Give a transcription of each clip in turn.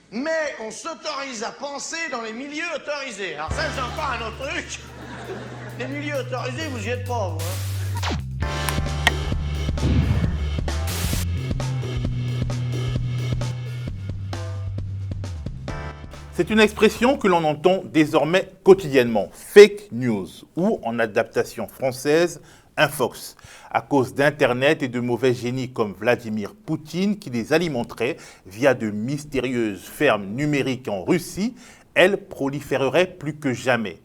Mais on s'autorise à penser dans les milieux autorisés. Alors ça, c'est encore un autre truc. Les milieux autorisés, vous y êtes pas, vous, hein. C'est une expression que l'on entend désormais quotidiennement, fake news, ou en adaptation française, infox, à cause d'Internet et de mauvais génies comme Vladimir Poutine qui les alimenterait via de mystérieuses fermes numériques en Russie. Elles proliféreraient plus que jamais.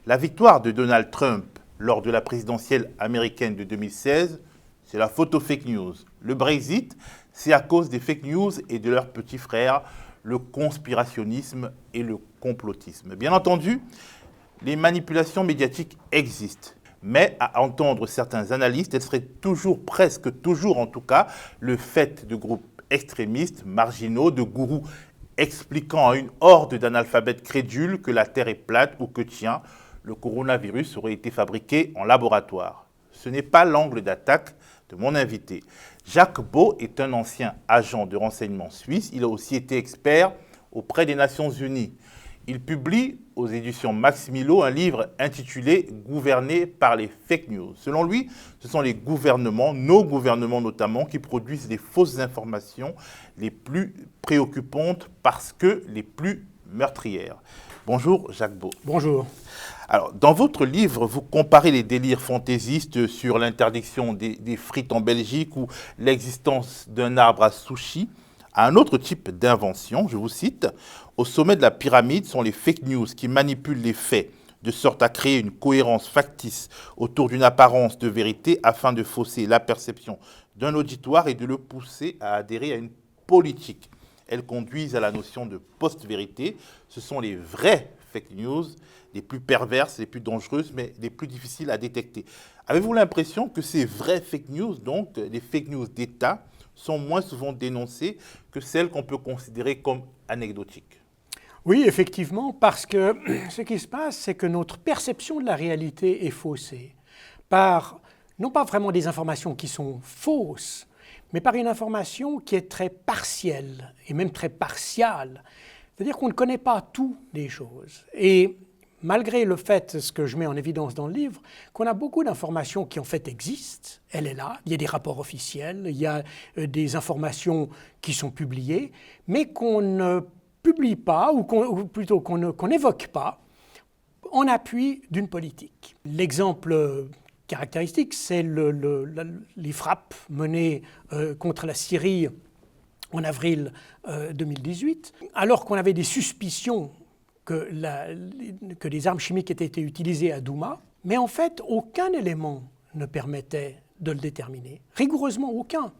La victoire de Donald Trump lors de la présidentielle américaine de 2016, c'est la faute aux fake news. Le Brexit, c'est à cause des fake news et de leurs petits frères, le conspirationnisme et le complotisme. Bien entendu, les manipulations médiatiques existent, mais à entendre certains analystes, elles seraient toujours, presque toujours en tout cas, le fait de groupes extrémistes, marginaux, de gourous expliquant à une horde d'analphabètes crédules que la Terre est plate ou que, tiens, le coronavirus aurait été fabriqué en laboratoire. Ce n'est pas l'angle d'attaque de mon invité. Jacques Beau est un ancien agent de renseignement suisse. Il a aussi été expert auprès des Nations Unies. Il publie aux éditions Max Milo un livre intitulé « Gouverner par les fake news ». Selon lui, ce sont les gouvernements, nos gouvernements notamment, qui produisent les fausses informations les plus préoccupantes parce que les plus meurtrières. Bonjour Jacques Beau. Bonjour. Alors, dans votre livre, vous comparez les délires fantaisistes sur l'interdiction des frites en Belgique ou l'existence d'un arbre à sushi à un autre type d'invention. Je vous cite, « Au sommet de la pyramide sont les fake news qui manipulent les faits de sorte à créer une cohérence factice autour d'une apparence de vérité afin de fausser la perception d'un auditoire et de le pousser à adhérer à une politique. Elles conduisent à la notion de post-vérité. Ce sont les vraies fake news, les plus perverses, les plus dangereuses, mais les plus difficiles à détecter. » Avez-vous l'impression que ces vraies fake news, donc les fake news d'État, sont moins souvent dénoncées que celles qu'on peut considérer comme anecdotiques? Oui, effectivement, parce que ce qui se passe, c'est que notre perception de la réalité est faussée par, non pas vraiment des informations qui sont fausses, mais par une information qui est très partielle et même très partiale. C'est-à-dire qu'on ne connaît pas tout des choses. Et malgré le fait, ce que je mets en évidence dans le livre, qu'on a beaucoup d'informations qui en fait existent, elle est là, il y a des rapports officiels, il y a des informations qui sont publiées, mais qu'on ne publie pas, ou plutôt qu'on n'évoque pas, en appui d'une politique. L'exemple caractéristique, c'est les frappes menées contre la Syrie en avril 2018, alors qu'on avait des suspicions que des armes chimiques aient été utilisées à Douma, mais en fait, aucun élément ne permettait de le déterminer, rigoureusement aucun.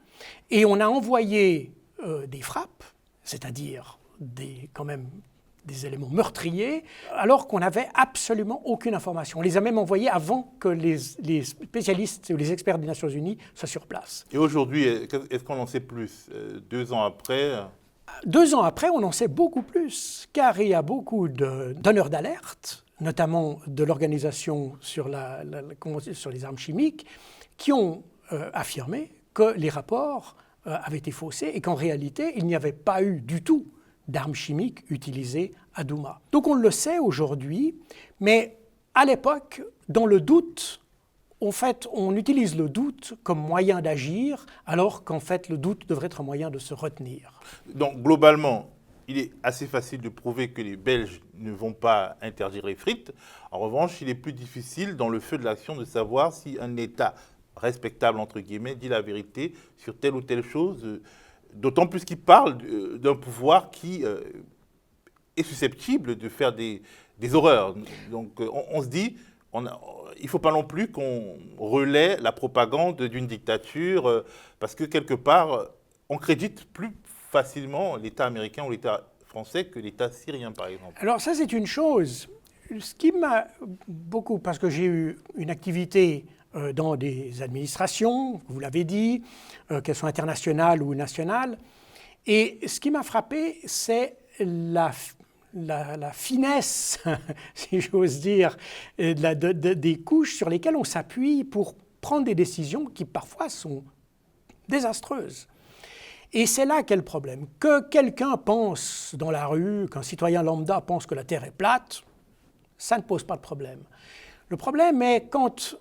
Et on a envoyé des frappes, c'est-à-dire quand même des éléments meurtriers, alors qu'on n'avait absolument aucune information. On les a même envoyés avant que les spécialistes ou les experts des Nations Unies soient sur place. Et aujourd'hui, est-ce qu'on en sait plus 2 ans après? 2 ans après, on en sait beaucoup plus, car il y a beaucoup de donneurs d'alerte, notamment de l'Organisation sur les armes chimiques, qui ont affirmé que les rapports avaient été faussés et qu'en réalité, il n'y avait pas eu du tout d'armes chimiques utilisées à Douma. Donc on le sait aujourd'hui, mais à l'époque, dans le doute, en fait, on utilise le doute comme moyen d'agir, alors qu'en fait, le doute devrait être un moyen de se retenir. Donc, globalement, il est assez facile de prouver que les Belges ne vont pas interdire les frites. En revanche, il est plus difficile, dans le feu de l'action, de savoir si un État respectable, entre guillemets, dit la vérité sur telle ou telle chose, d'autant plus qu'il parle d'un pouvoir qui est susceptible de faire des horreurs. Donc, on se dit... il ne faut pas non plus qu'on relaie la propagande d'une dictature parce que quelque part, on crédite plus facilement l'État américain ou l'État français que l'État syrien, par exemple. Alors ça, c'est une chose. Ce qui m'a beaucoup, parce que j'ai eu une activité dans des administrations, vous l'avez dit, qu'elles soient internationales ou nationales, et ce qui m'a frappé, c'est la finesse, si j'ose dire, des couches sur lesquelles on s'appuie pour prendre des décisions qui parfois sont désastreuses. Et c'est là qu'est le problème. Que quelqu'un pense dans la rue, qu'un citoyen lambda pense que la Terre est plate, ça ne pose pas de problème. Le problème est quand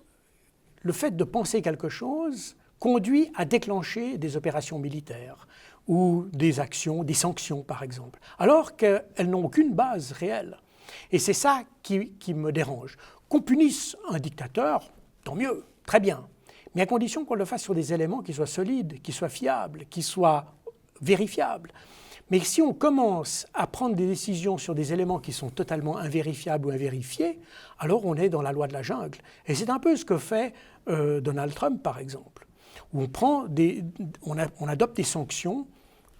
le fait de penser quelque chose conduit à déclencher des opérations militaires ou des actions, des sanctions par exemple, alors qu'elles n'ont aucune base réelle. Et c'est ça qui me dérange. Qu'on punisse un dictateur, tant mieux, très bien, mais à condition qu'on le fasse sur des éléments qui soient solides, qui soient fiables, qui soient vérifiables. Mais si on commence à prendre des décisions sur des éléments qui sont totalement invérifiables ou invérifiés, alors on est dans la loi de la jungle. Et c'est un peu ce que fait Donald Trump, par exemple, où on adopte des sanctions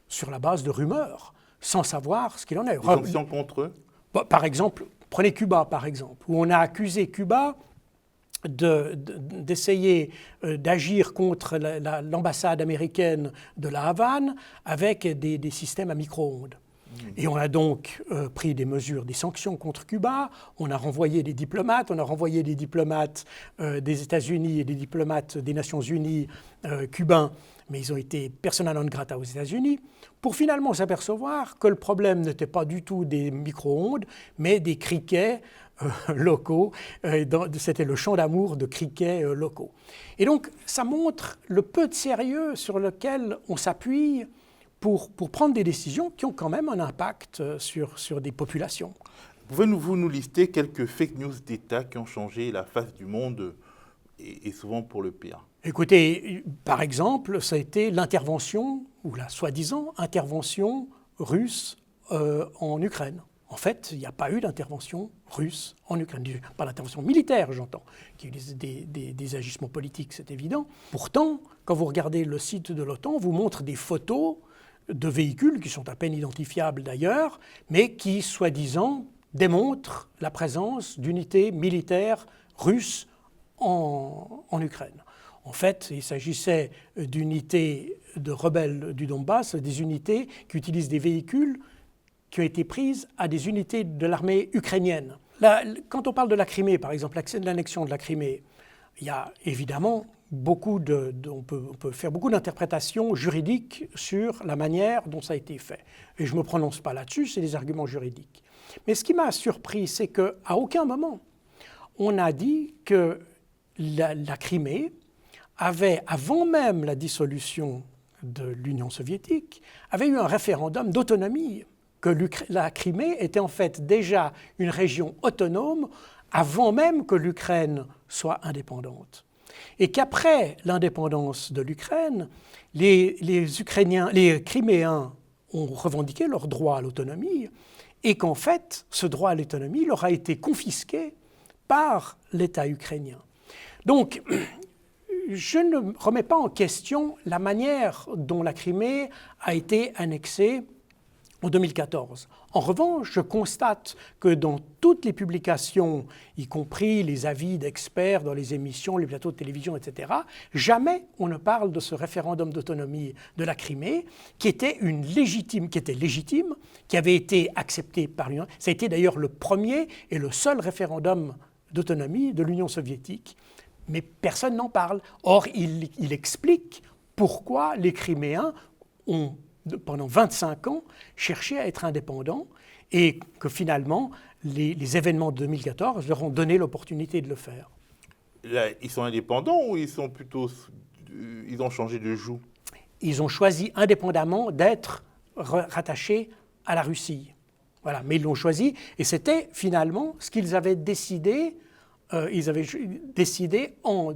sur la base de rumeurs, sans savoir ce qu'il en est. Des sanctions contre eux? Par exemple, prenez Cuba, par exemple, où on a accusé Cuba d'essayer d'agir contre l'ambassade américaine de la Havane avec des systèmes à micro-ondes. Et on a donc pris des mesures, des sanctions contre Cuba, on a renvoyé des diplomates, des États-Unis et des diplomates des Nations Unies cubains, mais ils ont été persona non grata aux États-Unis, pour finalement s'apercevoir que le problème n'était pas du tout des micro-ondes, mais des criquets locaux. C'était le chant d'amour de criquets locaux. Et donc, ça montre le peu de sérieux sur lequel on s'appuie pour prendre des décisions qui ont quand même un impact sur des populations. Pouvez-vous nous lister quelques fake news d'État qui ont changé la face du monde et souvent pour le pire? Écoutez, par exemple, ça a été l'intervention, ou la soi-disant intervention russe en Ukraine. En fait, il n'y a pas eu d'intervention russe en Ukraine. Pas d'intervention militaire, j'entends. Il y a eu des agissements politiques, c'est évident. Pourtant, quand vous regardez le site de l'OTAN, on vous montre des photos de véhicules qui sont à peine identifiables d'ailleurs, mais qui, soi-disant, démontrent la présence d'unités militaires russes en Ukraine. En fait, il s'agissait d'unités de rebelles du Donbass, des unités qui utilisent des véhicules qui ont été prises à des unités de l'armée ukrainienne. Là, quand on parle de la Crimée, par exemple, l'annexion de la Crimée, il y a évidemment on peut faire beaucoup d'interprétations juridiques sur la manière dont ça a été fait. Et je ne me prononce pas là-dessus, c'est des arguments juridiques. Mais ce qui m'a surpris, c'est qu'à aucun moment, on a dit que la Crimée avait, avant même la dissolution de l'Union soviétique, avait eu un référendum d'autonomie, que la Crimée était en fait déjà une région autonome avant même que l'Ukraine soit indépendante. Et qu'après l'indépendance de l'Ukraine, les Criméens ont revendiqué leur droit à l'autonomie et qu'en fait, ce droit à l'autonomie leur a été confisqué par l'État ukrainien. Donc, je ne remets pas en question la manière dont la Crimée a été annexée en 2014. En revanche, je constate que dans toutes les publications, y compris les avis d'experts dans les émissions, les plateaux de télévision, etc., jamais on ne parle de ce référendum d'autonomie de la Crimée, qui était légitime, qui avait été accepté par l'Union. Ça a été d'ailleurs le premier et le seul référendum d'autonomie de l'Union soviétique, mais personne n'en parle. Or, il explique pourquoi les Criméens ont pendant 25 ans, cherché à être indépendants et que finalement, les événements de 2014 leur ont donné l'opportunité de le faire. Là, ils sont indépendants ou ils ont changé de joug? Ils ont choisi indépendamment d'être rattachés à la Russie. Voilà, mais ils l'ont choisi et c'était finalement ce qu'ils avaient décidé. Ils avaient décidé en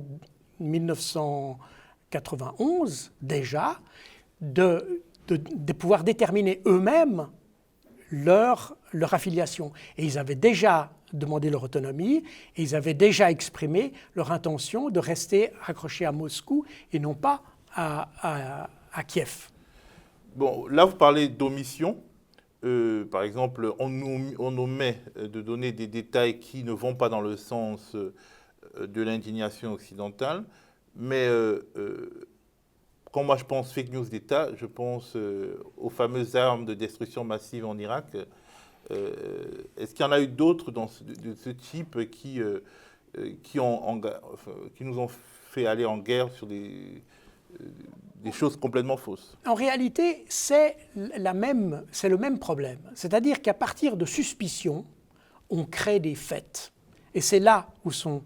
1991 déjà de pouvoir déterminer eux-mêmes leur affiliation. Et ils avaient déjà demandé leur autonomie et ils avaient déjà exprimé leur intention de rester accrochés à Moscou et non pas à Kiev. Bon, là, vous parlez d'omission. Par exemple, on nous omet de donner des détails qui ne vont pas dans le sens de l'indignation occidentale, mais quand moi je pense fake news d'État, je pense aux fameuses armes de destruction massive en Irak. Est-ce qu'il y en a eu d'autres de ce type qui nous ont fait aller en guerre des choses complètement fausses. En réalité, c'est le même problème. C'est-à-dire qu'à partir de suspicions, on crée des faits. Et c'est là où sont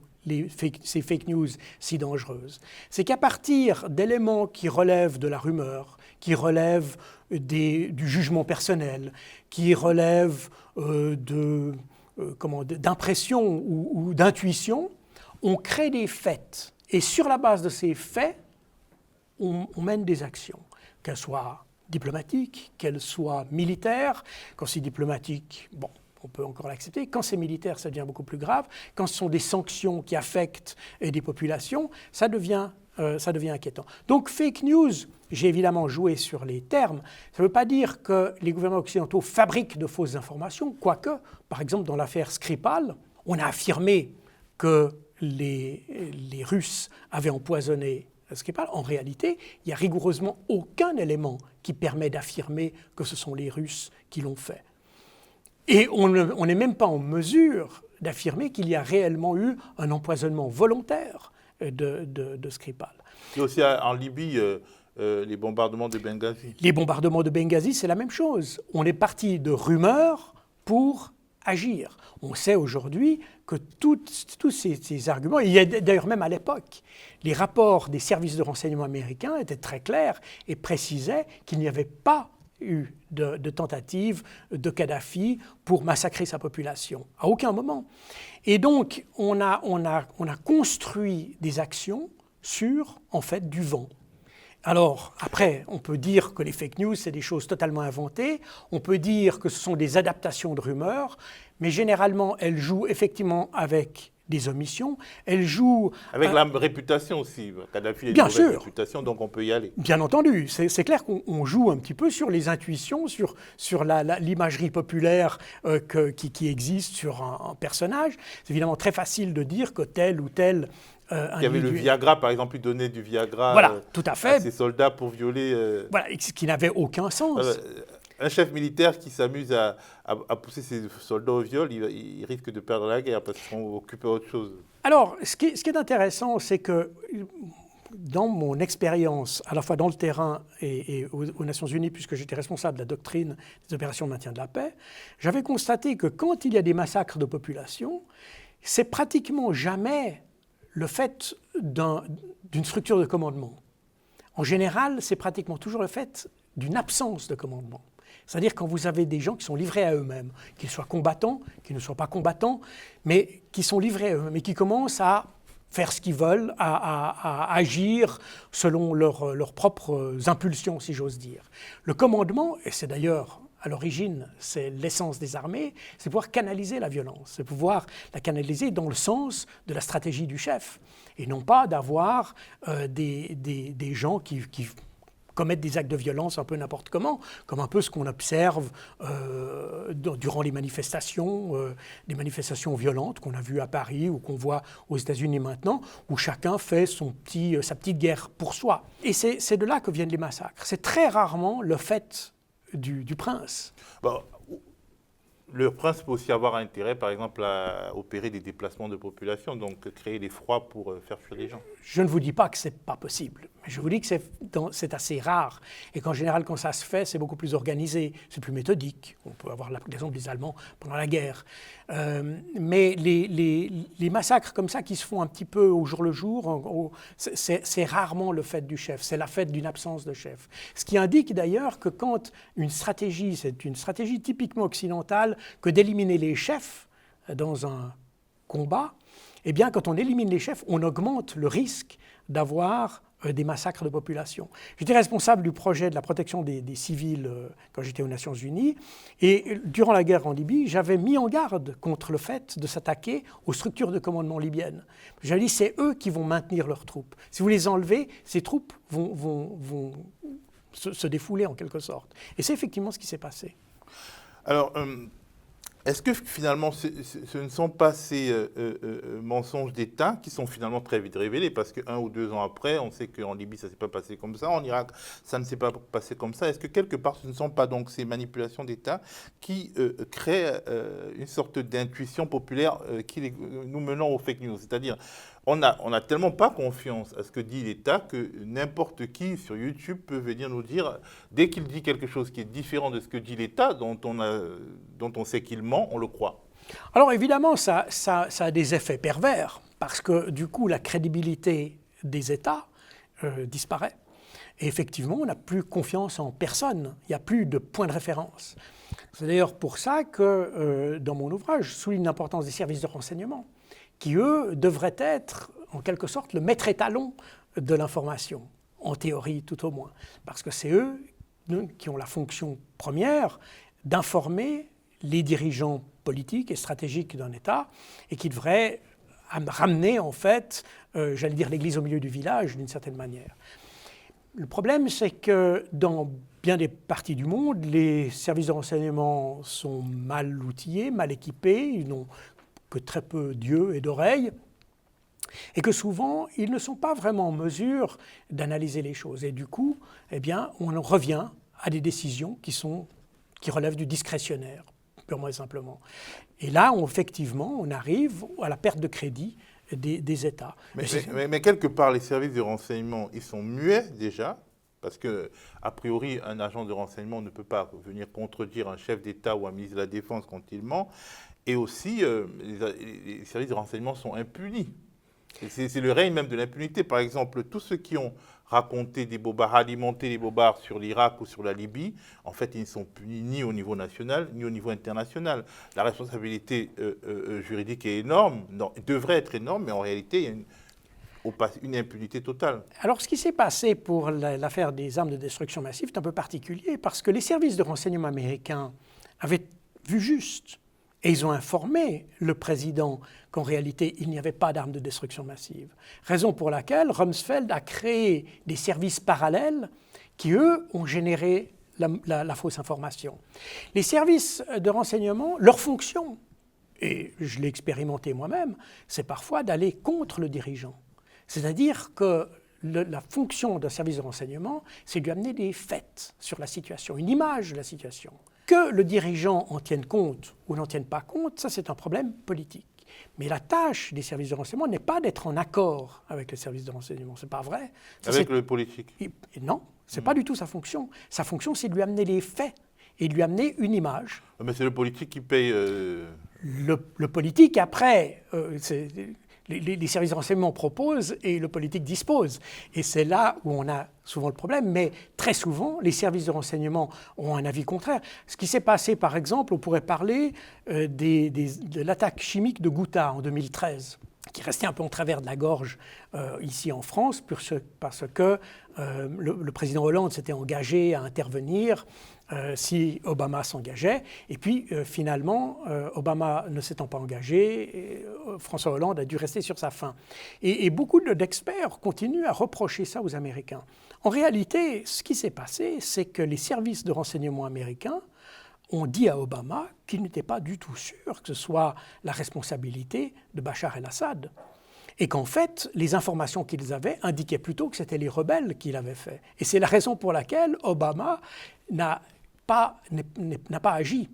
ces fake news si dangereuses. C'est qu'à partir d'éléments qui relèvent de la rumeur, qui relèvent du jugement personnel, qui relèvent d'impression ou d'intuition, on crée des faits. Et sur la base de ces faits, on mène des actions, qu'elles soient diplomatiques, qu'elles soient militaires. Quand c'est diplomatique, bon, on peut encore l'accepter. Quand c'est militaire, ça devient beaucoup plus grave. Quand ce sont des sanctions qui affectent des populations, ça devient inquiétant. Donc, fake news, j'ai évidemment joué sur les termes. Ça ne veut pas dire que les gouvernements occidentaux fabriquent de fausses informations, quoique, par exemple, dans l'affaire Skripal, on a affirmé que les Russes avaient empoisonné Skripal. En réalité, il n'y a rigoureusement aucun élément qui permet d'affirmer que ce sont les Russes qui l'ont fait. Et on n'est même pas en mesure d'affirmer qu'il y a réellement eu un empoisonnement volontaire de Skripal. Et aussi en Libye, les bombardements de Benghazi. Les bombardements de Benghazi, c'est la même chose. On est parti de rumeurs pour agir. On sait aujourd'hui que tous ces arguments, il y a d'ailleurs même à l'époque, les rapports des services de renseignement américains étaient très clairs et précisaient qu'il n'y avait pas eu de tentative de Kadhafi pour massacrer sa population, à aucun moment. Et donc, on a construit des actions sur, en fait, du vent. Alors, après, on peut dire que les fake news, c'est des choses totalement inventées, on peut dire que ce sont des adaptations de rumeurs, mais généralement, elles jouent effectivement avec des omissions, elles jouent... Avec la réputation aussi. Kadhafi a une mauvaise réputation, donc on peut y aller. Bien entendu, c'est clair qu'on joue un petit peu sur les intuitions, sur l'imagerie populaire qui existe sur un personnage. C'est évidemment très facile de dire que tel ou tel... Il y avait le Viagra, par exemple, il donnait du Viagra tout à fait. À ses soldats pour violer... Voilà, ce qui n'avait aucun sens. Un chef militaire qui s'amuse à pousser ses soldats au viol, il risque de perdre la guerre parce qu'ils sont occupés à autre chose. Alors, ce qui est intéressant, c'est que dans mon expérience, à la fois dans le terrain et aux Nations Unies, puisque j'étais responsable de la doctrine des opérations de maintien de la paix, j'avais constaté que quand il y a des massacres de population, c'est pratiquement jamais le fait d'une structure de commandement. En général, c'est pratiquement toujours le fait d'une absence de commandement. C'est-à-dire quand vous avez des gens qui sont livrés à eux-mêmes, qu'ils soient combattants, qu'ils ne soient pas combattants, mais qui sont livrés à eux-mêmes et qui commencent à faire ce qu'ils veulent, à agir selon leurs propres impulsions, si j'ose dire. Le commandement, et c'est d'ailleurs à l'origine, c'est l'essence des armées, c'est pouvoir canaliser la violence, c'est pouvoir la canaliser dans le sens de la stratégie du chef, et non pas d'avoir des gens qui commettent des actes de violence un peu n'importe comment, comme un peu ce qu'on observe durant les manifestations, des manifestations violentes qu'on a vues à Paris ou qu'on voit aux États-Unis maintenant, où chacun fait sa petite guerre pour soi. Et c'est de là que viennent les massacres. C'est très rarement le fait du prince. Bon, le prince peut aussi avoir intérêt, par exemple, à opérer des déplacements de population, donc créer des froids pour faire fuir les gens. Je ne vous dis pas que ce n'est pas possible, mais je vous dis que c'est assez rare. Et qu'en général, quand ça se fait, c'est beaucoup plus organisé, c'est plus méthodique. On peut avoir l'exemple des Allemands pendant la guerre. Mais les massacres comme ça qui se font un petit peu au jour le jour, c'est rarement le fait du chef, c'est la fête d'une absence de chef. Ce qui indique d'ailleurs que quand une stratégie, c'est une stratégie typiquement occidentale, que d'éliminer les chefs dans un combat, eh bien, quand on élimine les chefs, on augmente le risque d'avoir des massacres de population. J'étais responsable du projet de la protection des civils quand j'étais aux Nations Unies, et durant la guerre en Libye, j'avais mis en garde contre le fait de s'attaquer aux structures de commandement libyennes. J'avais dit, c'est eux qui vont maintenir leurs troupes. Si vous les enlevez, ces troupes vont se défouler en quelque sorte. Et c'est effectivement ce qui s'est passé. Alors, est-ce que finalement ce ne sont pas ces mensonges d'État qui sont finalement très vite révélés? Parce que 1 ou 2 ans après, on sait qu'en Libye, ça ne s'est pas passé comme ça, en Irak, ça ne s'est pas passé comme ça. Est-ce que quelque part, ce ne sont pas donc ces manipulations d'État qui créent une sorte d'intuition populaire qui nous menant aux fake news? C'est-à-dire, on n'a tellement pas confiance à ce que dit l'État que n'importe qui sur YouTube peut venir nous dire, dès qu'il dit quelque chose qui est différent de ce que dit l'État, dont on sait qu'il ment, on le croit. Alors évidemment, ça a des effets pervers, parce que du coup, la crédibilité des États disparaît. Et effectivement, on n'a plus confiance en personne, il n'y a plus de point de référence. C'est d'ailleurs pour ça que, dans mon ouvrage, je souligne l'importance des services de renseignement, qui, eux, devraient être, en quelque sorte, le maître étalon de l'information, en théorie tout au moins. Parce que c'est eux qui ont la fonction première d'informer les dirigeants politiques et stratégiques d'un État, et qui devraient ramener, en fait, j'allais dire l'église au milieu du village, d'une certaine manière. Le problème, c'est que dans bien des parties du monde, les services de renseignement sont mal outillés, mal équipés, ils n'ont que très peu d'yeux et d'oreilles, et que souvent, ils ne sont pas vraiment en mesure d'analyser les choses. Et du coup, eh bien, on en revient à des décisions qui relèvent du discrétionnaire, purement et simplement. Et là, effectivement, on arrive à la perte de crédit des États. Mais quelque part, les services de renseignement, ils sont muets déjà, parce que, a priori, un agent de renseignement ne peut pas venir contredire un chef d'État ou un ministre de la Défense quand il ment. Et aussi, les services de renseignement sont impunis. C'est le règne même de l'impunité. Par exemple, tous ceux qui ont raconté des bobards, alimenté des bobards sur l'Irak ou sur la Libye, en fait, ils ne sont punis ni au niveau national, ni au niveau international. La responsabilité juridique est énorme, devrait être énorme, mais en réalité, il y a une impunité totale. Alors, ce qui s'est passé pour l'affaire des armes de destruction massive est un peu particulier, parce que les services de renseignement américains avaient vu juste. Et ils ont informé le président qu'en réalité, il n'y avait pas d'armes de destruction massive. Raison pour laquelle Rumsfeld a créé des services parallèles qui, eux, ont généré la fausse information. Les services de renseignement, leur fonction, et je l'ai expérimenté moi-même, c'est parfois d'aller contre le dirigeant. C'est-à-dire que la fonction d'un service de renseignement, c'est de lui amener des faits sur la situation, une image de la situation. Que le dirigeant en tienne compte ou n'en tienne pas compte, ça c'est un problème politique. Mais la tâche des services de renseignement n'est pas d'être en accord avec les services de renseignement, c'est pas vrai. Avec le politique. Non, c'est pas du tout sa fonction. Sa fonction, c'est de lui amener les faits et de lui amener une image. Mais c'est le politique qui paye... Le politique, après, les services de renseignement proposent et le politique dispose. Et c'est là où on a souvent le problème. Mais très souvent, les services de renseignement ont un avis contraire. Ce qui s'est passé, par exemple, on pourrait parler de l'attaque chimique de Ghouta en 2013, qui restait un peu en travers de la gorge ici en France, parce que le président Hollande s'était engagé à intervenir si Obama s'engageait. Et puis, finalement, Obama ne s'étant pas engagé, François Hollande a dû rester sur sa faim. Et beaucoup d'experts continuent à reprocher ça aux Américains. En réalité, ce qui s'est passé, c'est que les services de renseignement américains ont dit à Obama qu'il n'était pas du tout sûr que ce soit la responsabilité de Bachar el-Assad. Et qu'en fait, les informations qu'ils avaient indiquaient plutôt que c'était les rebelles qui l'avaient fait. Et c'est la raison pour laquelle Obama n'a pas agi.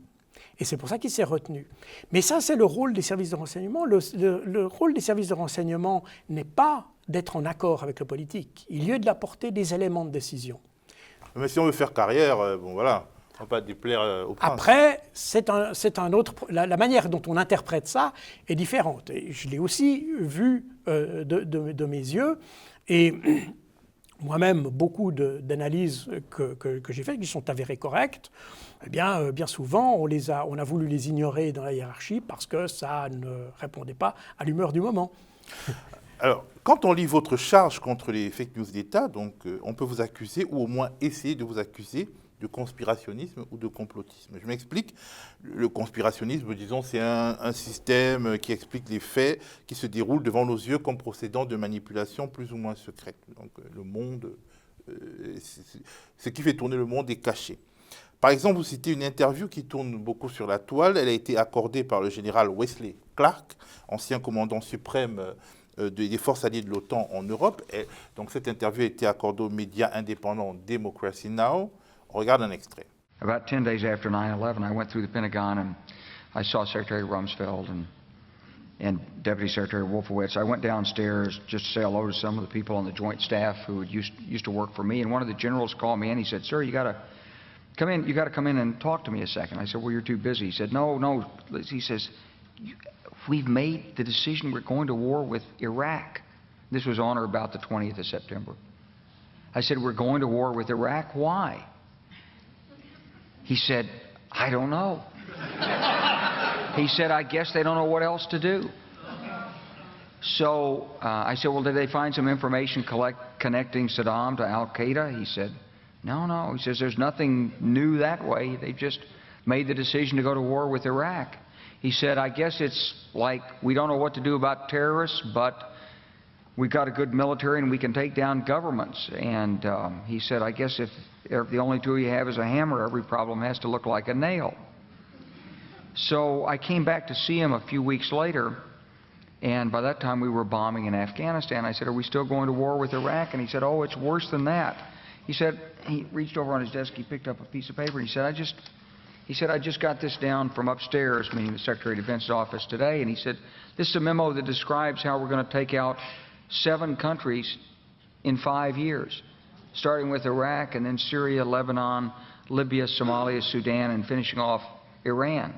Et c'est pour ça qu'il s'est retenu. Mais ça, c'est le rôle des services de renseignement. Le rôle des services de renseignement n'est pas d'être en accord avec le politique. Il y a d'apporter des éléments de décision. Mais si on veut faire carrière, bon voilà, on ne va pas déplaire au prince. Après, c'est un autre... La manière dont on interprète ça est différente. Et je l'ai aussi vu de mes yeux. Et moi-même, beaucoup d'analyses que j'ai faites, qui sont avérées correctes, eh bien souvent, on a voulu les ignorer dans la hiérarchie parce que ça ne répondait pas à l'humeur du moment. Alors, quand on lit votre charge contre les fake news d'État, donc, on peut vous accuser, ou au moins essayer de vous accuser, de conspirationnisme ou de complotisme. Je m'explique. Le conspirationnisme, disons, c'est un système qui explique les faits qui se déroulent devant nos yeux comme procédant de manipulations plus ou moins secrètes. Donc, le monde, ce qui fait tourner le monde est caché. Par exemple, vous citez une interview qui tourne beaucoup sur la toile. Elle a été accordée par le général Wesley Clark, ancien commandant suprême des forces alliées de l'OTAN en Europe. Et donc, cette interview a été accordée aux médias indépendants Democracy Now! On regarde un extrait. About 10 days after 9/11, I went through the Pentagon and I saw Secretary Rumsfeld, and and Deputy Secretary Wolfowitz, I went downstairs just to say hello to some of the people on the Joint Staff who had used to work for me, and one of the generals called me in. He said, "Sir, you got to come in and talk to me a second." I said, "Well, you're too busy." He said, No. He says, "We've made the decision. We're going to war with Iraq." This was on or about the 20th of September. I said, "We're going to war with Iraq. Why?" He said, "I don't know." He said, "I guess they don't know what else to do." So I said, "Well, did they find some information connecting Saddam to Al-Qaeda?" He said, No. He says, "There's nothing new that way. They just made the decision to go to war with Iraq." He said, "I guess it's like we don't know what to do about terrorists, but we've got a good military and we can take down governments." And he said, "I guess if the only tool you have is a hammer, every problem has to look like a nail." So I came back to see him a few weeks later, and by that time we were bombing in Afghanistan. I said, "Are we still going to war with Iraq?" And he said, "Oh, it's worse than that." He said, he reached over on his desk, he picked up a piece of paper, and he said, I just got this down from upstairs," meaning the Secretary of Defense's office today, and he said, "This is a memo that describes how we're going to take out 7 countries in 5 years, starting with Iraq and then Syria, Lebanon, Libya, Somalia, Sudan, and finishing off Iran."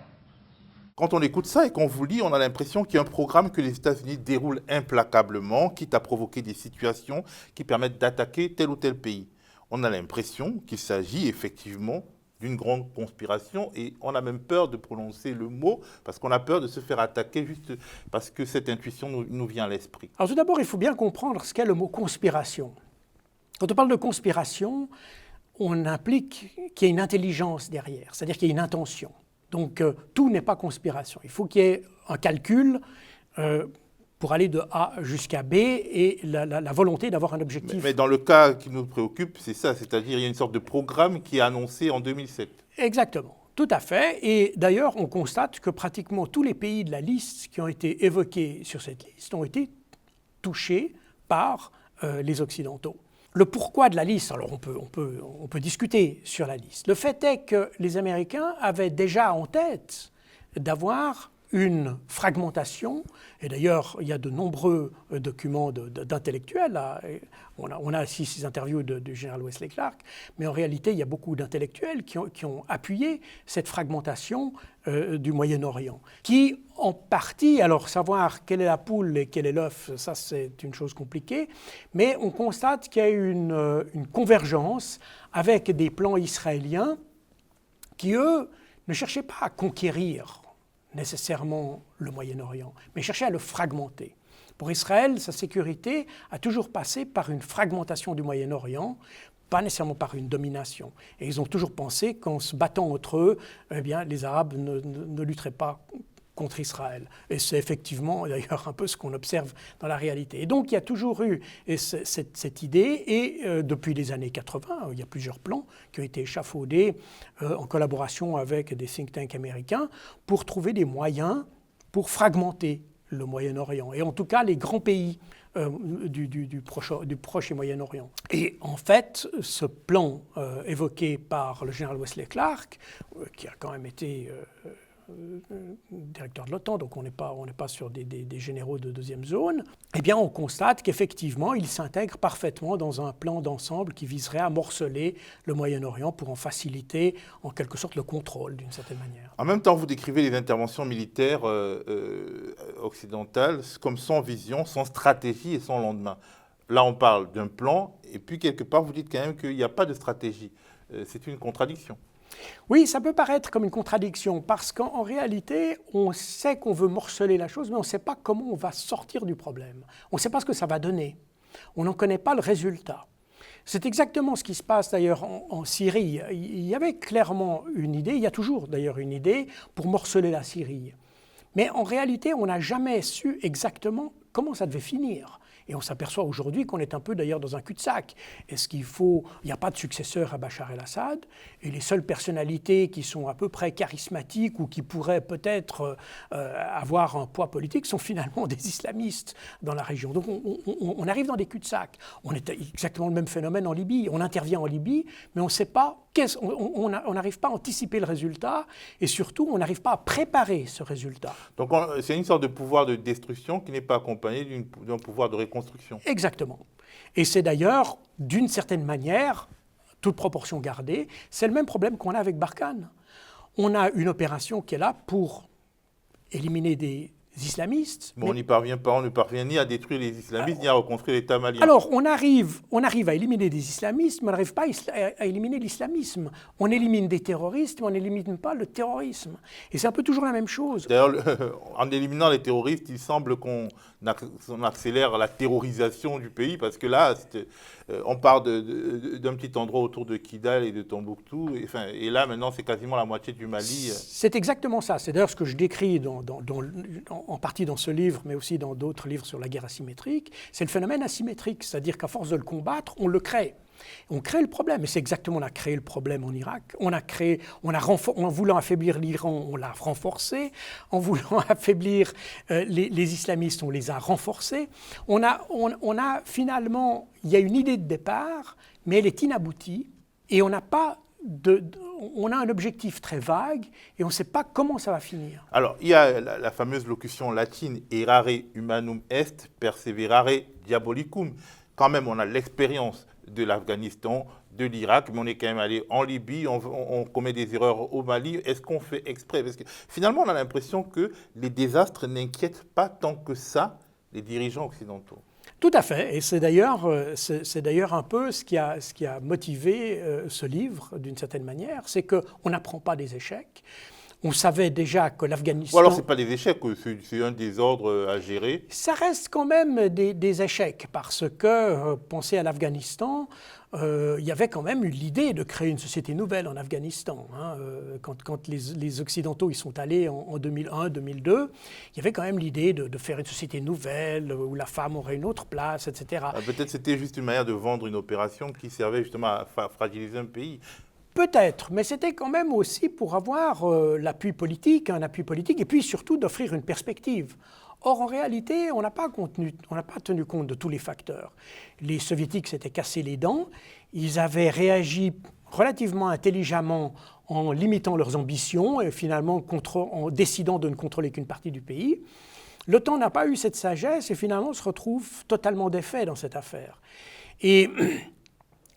Quand on écoute ça et qu'on vous lit, on a l'impression qu'il y a un programme que les États-Unis déroulent implacablement, quitte à provoquer des situations qui permettent d'attaquer tel ou tel pays. On a l'impression qu'il s'agit effectivement d'une grande conspiration et on a même peur de prononcer le mot parce qu'on a peur de se faire attaquer juste parce que cette intuition nous vient à l'esprit. Alors tout d'abord, il faut bien comprendre ce qu'est le mot conspiration. Quand on parle de conspiration, on implique qu'il y ait une intelligence derrière, c'est-à-dire qu'il y ait une intention. Donc tout n'est pas conspiration. Il faut qu'il y ait un calcul pour aller de A jusqu'à B et la volonté d'avoir un objectif. Mais dans le cas qui nous préoccupe, c'est ça, c'est-à-dire il y a une sorte de programme qui est annoncé en 2007. Exactement, tout à fait. Et d'ailleurs, on constate que pratiquement tous les pays de la liste qui ont été évoqués sur cette liste ont été touchés par les Occidentaux. Le pourquoi de la liste, alors on peut discuter sur la liste. Le fait est que les Américains avaient déjà en tête d'avoir une fragmentation, et d'ailleurs il y a de nombreux documents d'intellectuels, on a ici ces interviews du général Wesley Clark, mais en réalité il y a beaucoup d'intellectuels qui ont appuyé cette fragmentation du Moyen-Orient, qui en partie, alors savoir quelle est la poule et quel est l'œuf, ça c'est une chose compliquée, mais on constate qu'il y a une convergence avec des plans israéliens qui eux ne cherchaient pas à conquérir nécessairement le Moyen-Orient, mais chercher à le fragmenter. Pour Israël, sa sécurité a toujours passé par une fragmentation du Moyen-Orient, pas nécessairement par une domination. Et ils ont toujours pensé qu'en se battant entre eux, eh bien, les Arabes ne lutteraient pas contre Israël. Et c'est effectivement d'ailleurs un peu ce qu'on observe dans la réalité. Et donc il y a toujours eu cette idée, et depuis les années 80, il y a plusieurs plans qui ont été échafaudés en collaboration avec des think tanks américains pour trouver des moyens pour fragmenter le Moyen-Orient, et en tout cas les grands pays du Proche et Moyen-Orient. Et en fait, ce plan évoqué par le général Wesley Clark, qui a quand même été directeur de l'OTAN, donc on n'est pas sur des généraux de deuxième zone, eh bien on constate qu'effectivement il s'intègre parfaitement dans un plan d'ensemble qui viserait à morceler le Moyen-Orient pour en faciliter en quelque sorte le contrôle d'une certaine manière. En même temps, vous décrivez les interventions militaires occidentales comme sans vision, sans stratégie et sans lendemain. Là on parle d'un plan et puis quelque part vous dites quand même qu'il n'y a pas de stratégie. C'est une contradiction. Oui, ça peut paraître comme une contradiction parce qu'en réalité, on sait qu'on veut morceler la chose, mais on ne sait pas comment on va sortir du problème. On ne sait pas ce que ça va donner. On n'en connaît pas le résultat. C'est exactement ce qui se passe d'ailleurs en Syrie. Il y avait clairement une idée, il y a toujours d'ailleurs une idée pour morceler la Syrie. Mais en réalité, on n'a jamais su exactement comment ça devait finir. Et on s'aperçoit aujourd'hui qu'on est un peu d'ailleurs dans un cul-de-sac. Il n'y a pas de successeur à Bachar el-Assad, et les seules personnalités qui sont à peu près charismatiques ou qui pourraient peut-être avoir un poids politique sont finalement des islamistes dans la région. Donc on arrive dans des cul-de-sac. On est exactement le même phénomène en Libye. On intervient en Libye, mais on ne sait pas, on n'arrive pas à anticiper le résultat, et surtout on n'arrive pas à préparer ce résultat. Donc c'est une sorte de pouvoir de destruction qui n'est pas accompagné d'un pouvoir de reconstruction. Exactement. Et c'est d'ailleurs, d'une certaine manière, toute proportion gardée, c'est le même problème qu'on a avec Barkhane. On a une opération qui est là pour éliminer des islamistes. Bon, on n'y parvient pas, on ne parvient ni à détruire les islamistes, ni à reconstruire l'État malien. Alors, on arrive à éliminer des islamistes, mais on n'arrive pas à éliminer l'islamisme. On élimine des terroristes, mais on n'élimine pas le terrorisme. Et c'est un peu toujours la même chose. D'ailleurs, en éliminant les terroristes, il semble qu'on accélère la terrorisation du pays, parce que là, on part d'un petit endroit autour de Kidal et de Tombouctou, et là, maintenant, c'est quasiment la moitié du Mali. C'est exactement ça. C'est d'ailleurs ce que je décris en partie dans ce livre, mais aussi dans d'autres livres sur la guerre asymétrique. C'est le phénomène asymétrique, c'est-à-dire qu'à force de le combattre, on le crée. On crée le problème, et c'est exactement, on a créé le problème en Irak. En voulant affaiblir l'Iran, on l'a renforcé. En voulant affaiblir les islamistes, on les a renforcés. Finalement, il y a une idée de départ, mais elle est inaboutie, et on a un objectif très vague, et on ne sait pas comment ça va finir. Alors, il y a la fameuse locution latine « errare humanum est, perseverare diabolicum ». Quand même, on a l'expérience de l'Afghanistan, de l'Irak, mais on est quand même allé en Libye, on commet des erreurs au Mali. Est-ce qu'on fait exprès? Parce que finalement, on a l'impression que les désastres n'inquiètent pas tant que ça les dirigeants occidentaux. Tout à fait, et c'est d'ailleurs un peu ce qui a motivé ce livre, d'une certaine manière, c'est qu'on n'apprend pas des échecs. On savait déjà que l'Afghanistan... Ou alors, ce n'est pas des échecs, c'est un désordre à gérer. Ça reste quand même des échecs, parce que, pensez à l'Afghanistan, il y avait quand même eu l'idée de créer une société nouvelle en Afghanistan. Hein. Quand les Occidentaux y sont allés en 2001-2002, il y avait quand même l'idée de faire une société nouvelle, où la femme aurait une autre place, etc. Peut-être c'était juste une manière de vendre une opération qui servait justement à fragiliser un pays. Peut-être, mais c'était quand même aussi pour avoir l'appui politique, un appui politique, et puis surtout d'offrir une perspective. Or, en réalité, on n'a pas tenu compte de tous les facteurs. Les Soviétiques s'étaient cassés les dents, ils avaient réagi relativement intelligemment en limitant leurs ambitions et finalement en décidant de ne contrôler qu'une partie du pays. L'OTAN n'a pas eu cette sagesse et finalement se retrouve totalement défait dans cette affaire. Et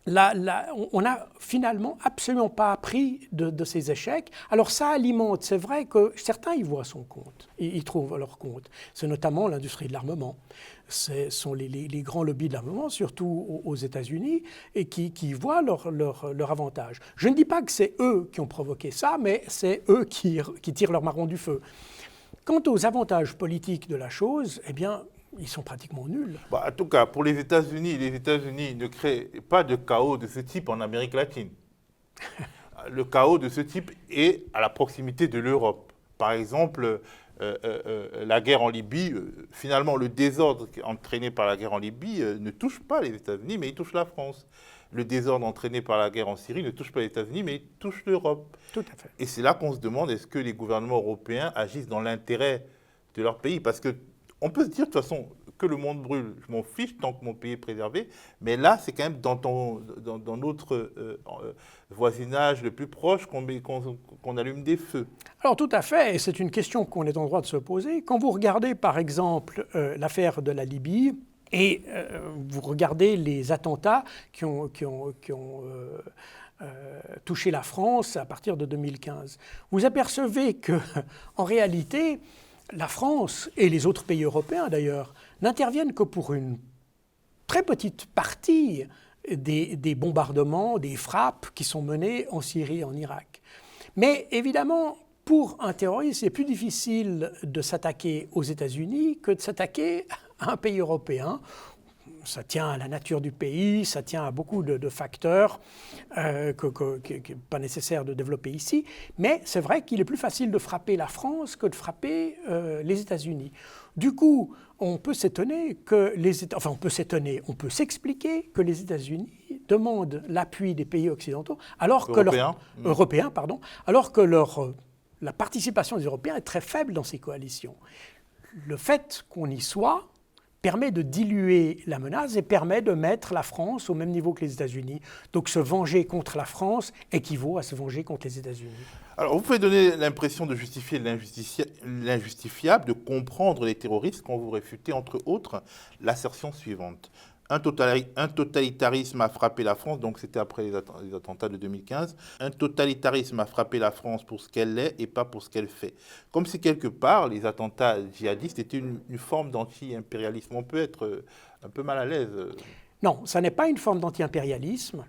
on n'a finalement absolument pas appris de ces échecs. Alors ça alimente, c'est vrai que certains y voient son compte, ils trouvent leur compte. C'est notamment l'industrie de l'armement. Ce sont les grands lobbies de l'armement, surtout aux États-Unis, et qui voient leur avantage. Je ne dis pas que c'est eux qui ont provoqué ça, mais c'est eux qui tirent leur marron du feu. Quant aux avantages politiques de la chose, eh bien, ils sont pratiquement nuls. En tout cas, pour les États-Unis ne créent pas de chaos de ce type en Amérique latine. Le chaos de ce type est à la proximité de l'Europe. Par exemple, la guerre en Libye, finalement, le désordre entraîné par la guerre en Libye ne touche pas les États-Unis, mais il touche la France. Le désordre entraîné par la guerre en Syrie ne touche pas les États-Unis, mais il touche l'Europe. Tout à fait. Et c'est là qu'on se demande, est-ce que les gouvernements européens agissent dans l'intérêt de leur pays? Parce que on peut se dire de toute façon que le monde brûle, je m'en fiche tant que mon pays est préservé, mais là, c'est quand même dans notre voisinage le plus proche qu'on allume des feux. Alors tout à fait, et c'est une question qu'on est en droit de se poser. Quand vous regardez par exemple l'affaire de la Libye, et vous regardez les attentats qui ont touché la France à partir de 2015, vous apercevez qu'en réalité, la France et les autres pays européens d'ailleurs n'interviennent que pour une très petite partie des bombardements, des frappes qui sont menées en Syrie et en Irak. Mais évidemment, pour un terroriste, c'est plus difficile de s'attaquer aux États-Unis que de s'attaquer à un pays européen. ça tient à la nature du pays, ça tient à beaucoup de facteurs qu'il n'est pas nécessaire de développer ici. Mais c'est vrai qu'il est plus facile de frapper la France que de frapper les États-Unis. Du coup, on peut s'étonner que on peut s'expliquer que les États-Unis demandent l'appui des pays occidentaux, alors que européens, alors que la participation des Européens est très faible dans ces coalitions. Le fait qu'on y soit permet de diluer la menace et permet de mettre la France au même niveau que les États-Unis. Donc se venger contre la France équivaut à se venger contre les États-Unis. Alors, vous pouvez donner l'impression de justifier l'injustifiable, de comprendre les terroristes quand vous réfutez, entre autres, l'assertion suivante. Un totalitarisme a frappé la France, donc c'était après les attentats de 2015. Un totalitarisme a frappé la France pour ce qu'elle est et pas pour ce qu'elle fait. Comme si quelque part, les attentats djihadistes étaient une forme d'anti-impérialisme. On peut être un peu mal à l'aise. Non, ça n'est pas une forme d'anti-impérialisme.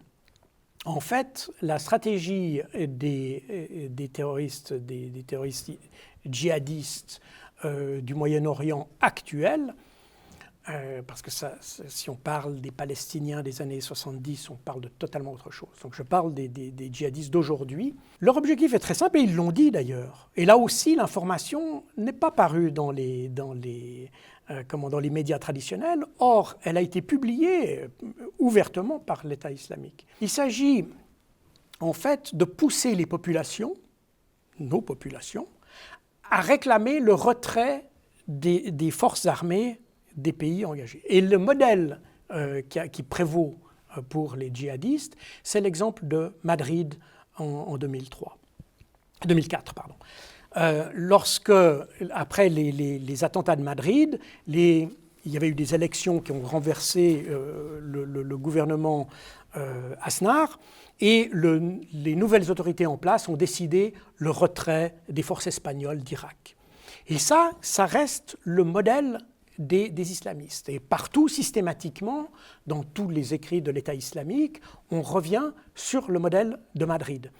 En fait, la stratégie des terroristes djihadistes du Moyen-Orient actuel, parce que si on parle des Palestiniens des années 70, on parle de totalement autre chose. Donc je parle des djihadistes d'aujourd'hui. Leur objectif est très simple, et ils l'ont dit d'ailleurs. Et là aussi, l'information n'est pas parue dans les médias traditionnels. Or, elle a été publiée ouvertement par l'État islamique. Il s'agit en fait de pousser les populations, nos populations, à réclamer le retrait des forces armées des pays engagés. Et le modèle qui prévaut pour les djihadistes, c'est l'exemple de Madrid en 2004. Lorsque, après les attentats de Madrid, il y avait eu des élections qui ont renversé le gouvernement Aznar, et les nouvelles autorités en place ont décidé le retrait des forces espagnoles d'Irak. Et ça reste le modèle des islamistes. Et partout, systématiquement, dans tous les écrits de l'État islamique, on revient sur le modèle de Madrid.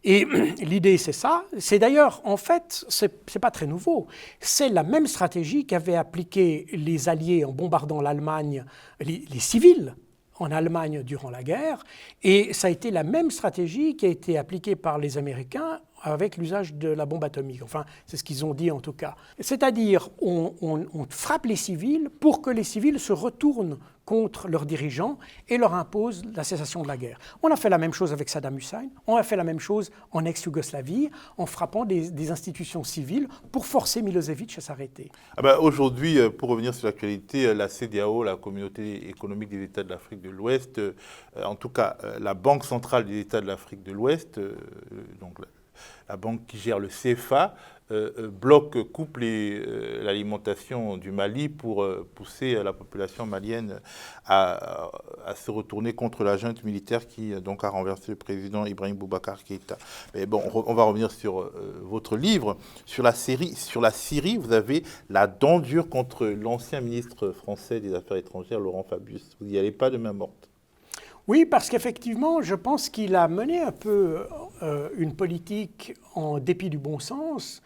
Et l'idée, c'est ça. C'est d'ailleurs, en fait, c'est pas très nouveau. C'est la même stratégie qu'avaient appliquée les Alliés en bombardant l'Allemagne, les civils en Allemagne durant la guerre. Et ça a été la même stratégie qui a été appliquée par les Américains avec l'usage de la bombe atomique. Enfin, c'est ce qu'ils ont dit en tout cas. C'est-à-dire, on frappe les civils pour que les civils se retournent contre leurs dirigeants et leur imposent la cessation de la guerre. On a fait la même chose avec Saddam Hussein, on a fait la même chose en ex-Yougoslavie, en frappant des institutions civiles pour forcer Milosevic à s'arrêter. Aujourd'hui, pour revenir sur l'actualité, la CEDEAO, la Communauté économique des États de l'Afrique de l'Ouest, en tout cas la Banque centrale des États de l'Afrique de l'Ouest, donc la banque qui gère le CFA, coupe l'alimentation du Mali pour pousser la population malienne à se retourner contre la junte militaire qui donc a renversé le président Ibrahim Boubacar Keïta. Mais bon, on va revenir sur votre livre. Sur la Syrie, vous avez la dent dure contre l'ancien ministre français des Affaires étrangères, Laurent Fabius. Vous n'y allez pas de main morte. Oui, parce qu'effectivement, je pense qu'il a mené un peu une politique en dépit du bon sens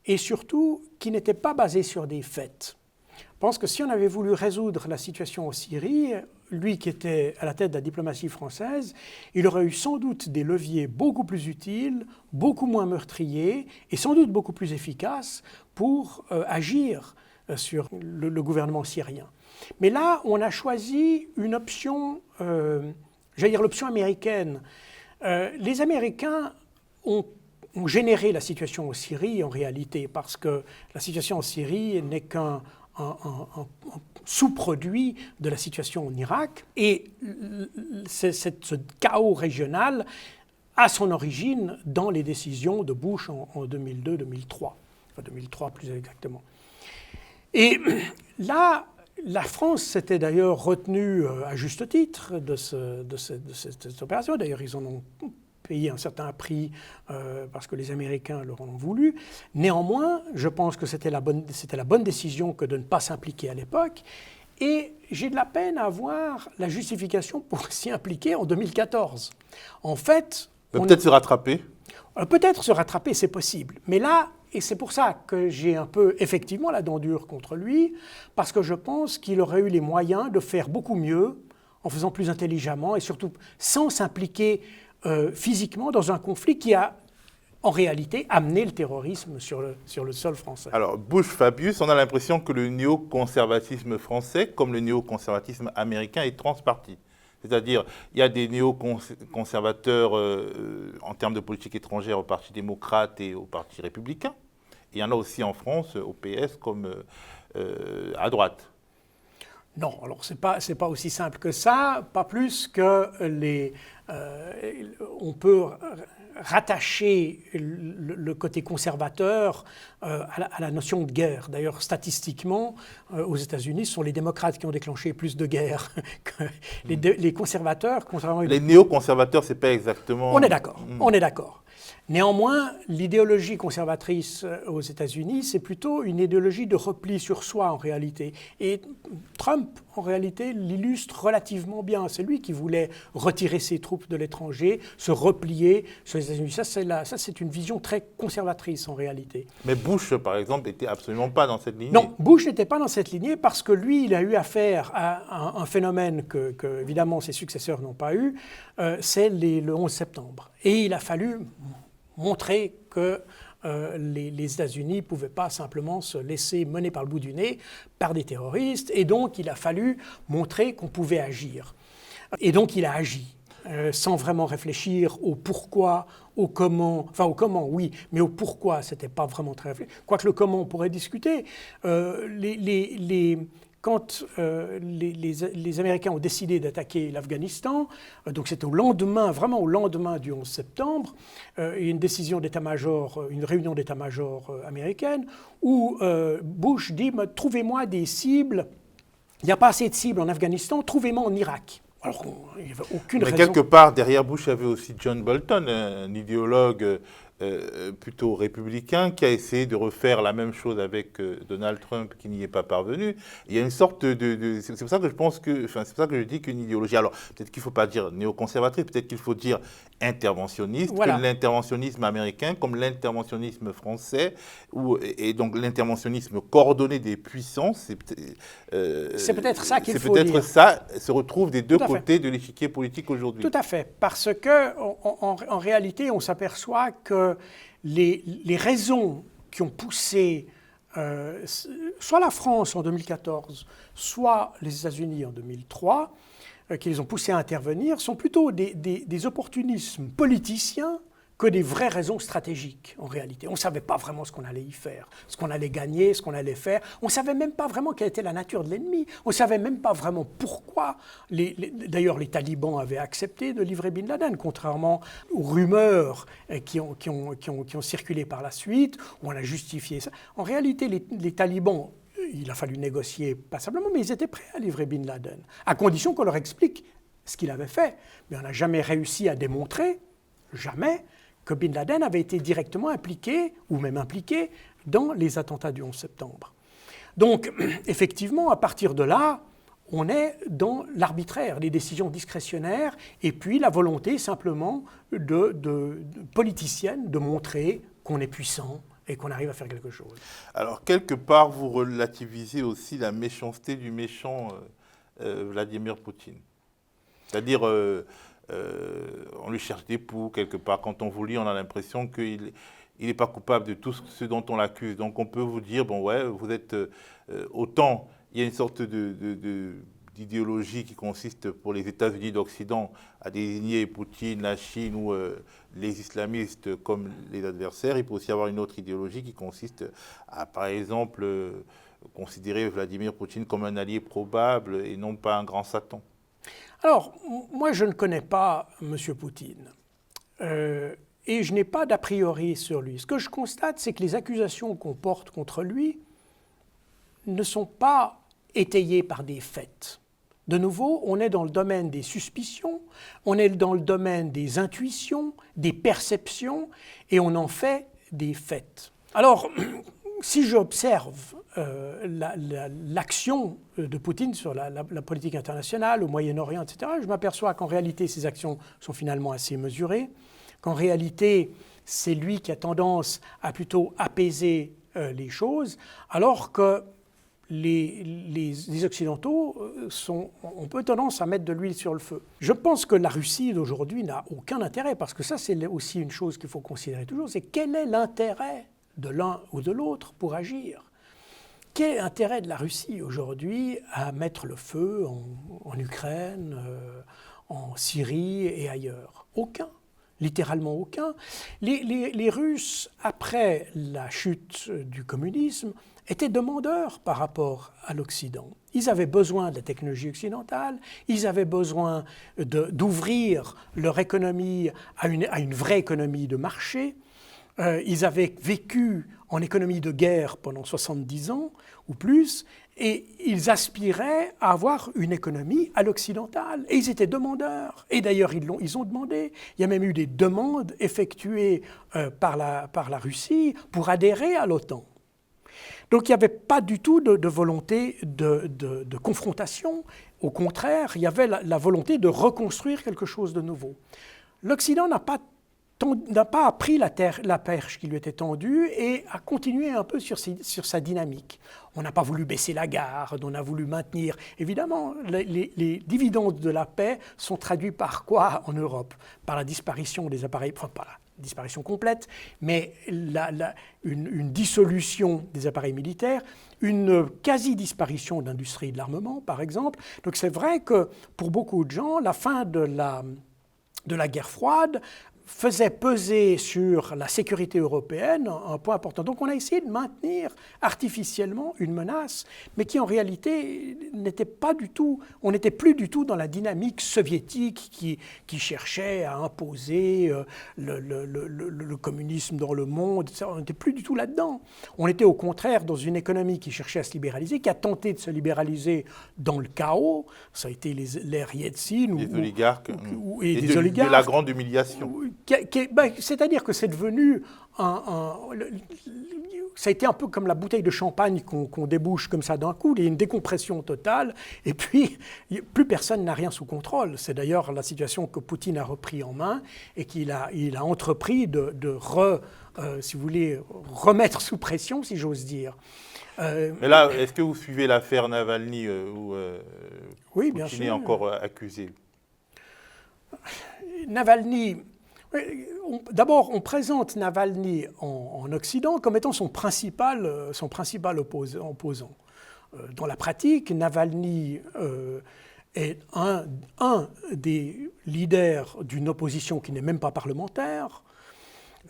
et surtout qui n'était pas basée sur des faits. Je pense que si on avait voulu résoudre la situation en Syrie, lui qui était à la tête de la diplomatie française, il aurait eu sans doute des leviers beaucoup plus utiles, beaucoup moins meurtriers et sans doute beaucoup plus efficaces pour agir sur le gouvernement syrien. Mais là, on a choisi une option, j'allais dire l'option américaine. Les Américains ont généré la situation en Syrie en réalité, parce que la situation en Syrie n'est qu'un sous-produit de la situation en Irak. Et ce chaos régional a son origine dans les décisions de Bush en 2002-2003. Enfin 2003 plus exactement. Et là, la France s'était d'ailleurs retenue à juste titre de cette opération. D'ailleurs, ils en ont payé un certain prix parce que les Américains leur en ont voulu. Néanmoins, je pense que c'était la bonne décision que de ne pas s'impliquer à l'époque. Et j'ai de la peine à voir la justification pour s'y impliquer en 2014. En fait... Peut-être se rattraper. Peut-être se rattraper, c'est possible. Mais là, et c'est pour ça que j'ai un peu effectivement la dent dure contre lui, parce que je pense qu'il aurait eu les moyens de faire beaucoup mieux, en faisant plus intelligemment et surtout sans s'impliquer physiquement dans un conflit qui a en réalité amené le terrorisme sur le sol français. Alors, Bush-Fabius, on a l'impression que le néoconservatisme français, comme le néoconservatisme américain, est transparti. C'est-à-dire, il y a des néoconservateurs en termes de politique étrangère au Parti démocrate et au Parti républicain. Et il y en a aussi en France, au PS, comme à droite. Non, alors c'est pas aussi simple que ça, pas plus que on peut rattacher le côté conservateur à la notion de guerre. D'ailleurs, statistiquement, aux États-Unis, ce sont les démocrates qui ont déclenché plus de guerres que les conservateurs. Les néoconservateurs, c'est pas exactement... On est d'accord, on est d'accord. Néanmoins, l'idéologie conservatrice aux États-Unis, c'est plutôt une idéologie de repli sur soi en réalité. Et Trump, en réalité, l'illustre relativement bien. C'est lui qui voulait retirer ses troupes de l'étranger, se replier sur les États-Unis. Ça, c'est une vision très conservatrice en réalité. Mais Bush, par exemple, n'était absolument pas dans cette lignée. Non, Bush n'était pas dans cette lignée parce que lui, il a eu affaire à un phénomène que évidemment, ses successeurs n'ont pas eu, c'est le 11 septembre. Et il a fallu montrer que les États-Unis ne pouvaient pas simplement se laisser mener par le bout du nez par des terroristes, et donc il a fallu montrer qu'on pouvait agir. Et donc il a agi, sans vraiment réfléchir au pourquoi, au comment, enfin au comment oui, mais au pourquoi, c'était pas vraiment très réfléchi. Quoique le comment on pourrait discuter, quand les Américains ont décidé d'attaquer l'Afghanistan, donc c'était vraiment au lendemain du 11 septembre, une décision d'état-major, une réunion d'état-major américaine, où Bush dit « Trouvez-moi des cibles, il n'y a pas assez de cibles en Afghanistan, trouvez-moi en Irak ». Alors, il n'y avait aucune raison. Mais quelque part, derrière Bush, il y avait aussi John Bolton, un idéologue plutôt républicain, qui a essayé de refaire la même chose avec Donald Trump, qui n'y est pas parvenu. Il y a une sorte c'est pour ça que je pense c'est pour ça que je dis qu'une idéologie, alors peut-être qu'il ne faut pas dire néoconservatrice, peut-être qu'il faut dire interventionniste, voilà. Que l'interventionnisme américain, comme l'interventionnisme français, et donc l'interventionnisme coordonné des puissances, c'est peut-être ça qu'il faut dire. C'est peut-être ça, se retrouve des deux côtés de l'échiquier politique aujourd'hui. Tout à fait, parce que en réalité, on s'aperçoit que les raisons qui ont poussé soit la France en 2014, soit les États-Unis en 2003, qui les ont poussés à intervenir, sont plutôt des opportunismes politiciens que des vraies raisons stratégiques, en réalité. On ne savait pas vraiment ce qu'on allait y faire, ce qu'on allait gagner, ce qu'on allait faire. On ne savait même pas vraiment quelle était la nature de l'ennemi. On ne savait même pas vraiment pourquoi. D'ailleurs, les talibans avaient accepté de livrer Bin Laden, contrairement aux rumeurs qui ont circulé par la suite, où on a justifié ça. En réalité, les talibans, il a fallu négocier passablement, mais ils étaient prêts à livrer Bin Laden, à condition qu'on leur explique ce qu'il avait fait. Mais on n'a jamais réussi à démontrer, jamais, que Bin Laden avait été directement impliqué, ou même impliqué, dans les attentats du 11 septembre. Donc, effectivement, à partir de là, on est dans l'arbitraire, les décisions discrétionnaires, et puis la volonté simplement de politicienne de montrer qu'on est puissant et qu'on arrive à faire quelque chose. Alors, quelque part, vous relativisez aussi la méchanceté du méchant Vladimir Poutine. C'est-à-dire... on lui cherche des poux quelque part. Quand on vous lit, on a l'impression qu'il n'est pas coupable de tout ce dont on l'accuse. Donc on peut vous dire, bon ouais, vous êtes autant, il y a une sorte d'idéologie qui consiste pour les États-Unis d'Occident à désigner Poutine, la Chine ou les islamistes comme les adversaires. Il peut aussi y avoir une autre idéologie qui consiste à, par exemple, considérer Vladimir Poutine comme un allié probable et non pas un grand Satan. Alors, moi, je ne connais pas M. Poutine et je n'ai pas d'a priori sur lui. Ce que je constate, c'est que les accusations qu'on porte contre lui ne sont pas étayées par des faits. De nouveau, on est dans le domaine des suspicions, on est dans le domaine des intuitions, des perceptions, et on en fait des faits. Alors, si j'observe l'action de Poutine sur la politique internationale, au Moyen-Orient, etc., je m'aperçois qu'en réalité, ces actions sont finalement assez mesurées, qu'en réalité, c'est lui qui a tendance à plutôt apaiser les choses, alors que les Occidentaux ont peu tendance à mettre de l'huile sur le feu. Je pense que la Russie d'aujourd'hui n'a aucun intérêt, parce que ça c'est aussi une chose qu'il faut considérer toujours, c'est quel est l'intérêt de l'un ou de l'autre pour agir. Quel est l'intérêt de la Russie aujourd'hui à mettre le feu en Ukraine, en Syrie et ailleurs? Aucun. Littéralement aucun. Les Russes, après la chute du communisme, étaient demandeurs par rapport à l'Occident. Ils avaient besoin de la technologie occidentale, ils avaient besoin d'ouvrir leur économie à une vraie économie de marché. Ils avaient vécu en économie de guerre pendant 70 ans ou plus, et ils aspiraient à avoir une économie à l'occidentale. Et ils étaient demandeurs. Et d'ailleurs, ils ont demandé. Il y a même eu des demandes effectuées par la Russie pour adhérer à l'OTAN. Donc il n'y avait pas du tout de volonté de confrontation. Au contraire, il y avait la volonté de reconstruire quelque chose de nouveau. L'Occident n'a pas appris la perche qui lui était tendue et a continué un peu sur sa dynamique. On n'a pas voulu baisser la garde, on a voulu maintenir. Évidemment, les dividendes de la paix sont traduits par quoi en Europe? Par la disparition des appareils, enfin pas la disparition complète, mais une dissolution des appareils militaires, une quasi-disparition de l'industrie de l'armement, par exemple. Donc c'est vrai que pour beaucoup de gens, la fin de la guerre froide faisait peser sur la sécurité européenne un point important. Donc on a essayé de maintenir artificiellement une menace, mais qui en réalité n'était pas du tout, on n'était plus du tout dans la dynamique soviétique qui cherchait à imposer le communisme dans le monde. On n'était plus du tout là-dedans. On était au contraire dans une économie qui cherchait à se libéraliser, qui a tenté de se libéraliser dans le chaos. Ça a été l'ère Yeltsin. Les oligarques. Et des oligarques. De la grande humiliation. C'est-à-dire que c'est devenu ça a été un peu comme la bouteille de champagne qu'on débouche comme ça d'un coup. Il y a une décompression totale et puis plus personne n'a rien sous contrôle. C'est d'ailleurs la situation que Poutine a repris en main et qu'il a entrepris si vous voulez, remettre sous pression, si j'ose dire. Mais là, est-ce que vous suivez l'affaire Navalny où oui, bien Poutine sûr. est encore accusé? Navalny... D'abord, on présente Navalny en Occident comme étant son principal opposant. Dans la pratique, Navalny est un des leaders d'une opposition qui n'est même pas parlementaire,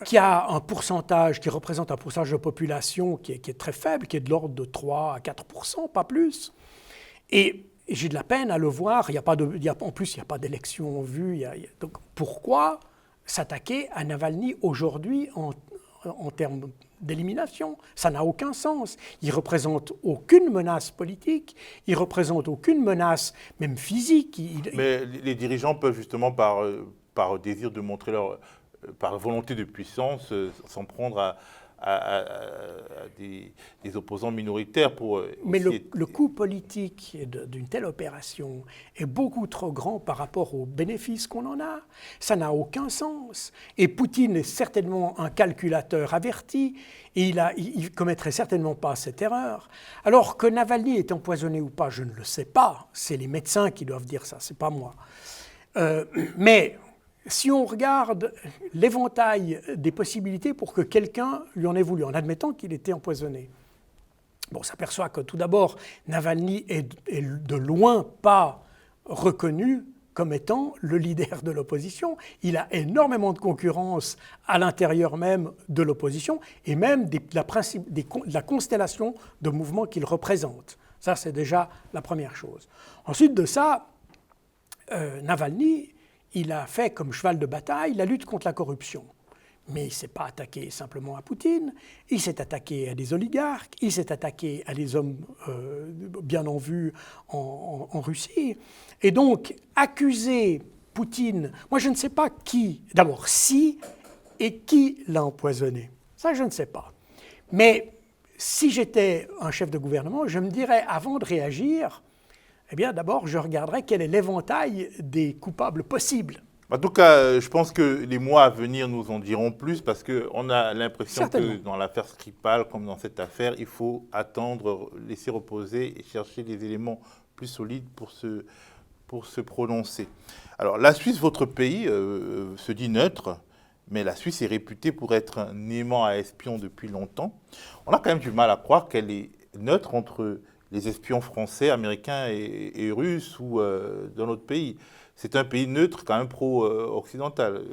qui a un pourcentage, qui représente un pourcentage de population qui est très faible, qui est de l'ordre de 3 à 4%, pas plus. Et j'ai de la peine à le voir. En plus, il n'y a pas d'élection en vue. Donc pourquoi s'attaquer à Navalny aujourd'hui en termes d'élimination? Ça n'a aucun sens. Il ne représente aucune menace politique, il ne représente aucune menace même physique. Mais les dirigeants peuvent justement, par désir de montrer par volonté de puissance, s'en prendre à des opposants minoritaires pour... Mais le coût politique d'une telle opération est beaucoup trop grand par rapport aux bénéfices qu'on en a. Ça n'a aucun sens. Et Poutine est certainement un calculateur averti et il commettrait certainement pas cette erreur. Alors que Navalny est empoisonné ou pas, je ne le sais pas. C'est les médecins qui doivent dire ça, c'est pas moi. Mais... si on regarde l'éventail des possibilités pour que quelqu'un lui en ait voulu, en admettant qu'il était empoisonné, on s'aperçoit que tout d'abord, Navalny est de loin pas reconnu comme étant le leader de l'opposition. Il a énormément de concurrence à l'intérieur même de l'opposition et même de la constellation de mouvements qu'il représente. Ça, c'est déjà la première chose. Ensuite de ça, Navalny... il a fait comme cheval de bataille la lutte contre la corruption. Mais il ne s'est pas attaqué simplement à Poutine, il s'est attaqué à des oligarques, il s'est attaqué à des hommes bien en vue en Russie. Et donc, accuser Poutine, moi je ne sais pas qui, d'abord si et qui l'a empoisonné. Ça, je ne sais pas. Mais si j'étais un chef de gouvernement, je me dirais, avant de réagir, eh bien, d'abord, je regarderai quel est l'éventail des coupables possibles. En tout cas, je pense que les mois à venir nous en diront plus parce qu'on a l'impression que Certainement. dans l'affaire Skripal, comme dans cette affaire, il faut attendre, laisser reposer et chercher des éléments plus solides pour se prononcer. Alors, la Suisse, votre pays, se dit neutre, mais la Suisse est réputée pour être un aimant à espions depuis longtemps. On a quand même du mal à croire qu'elle est neutre entre les espions français, américains et russes ou dans notre pays. C'est un pays neutre, quand même pro-occidental.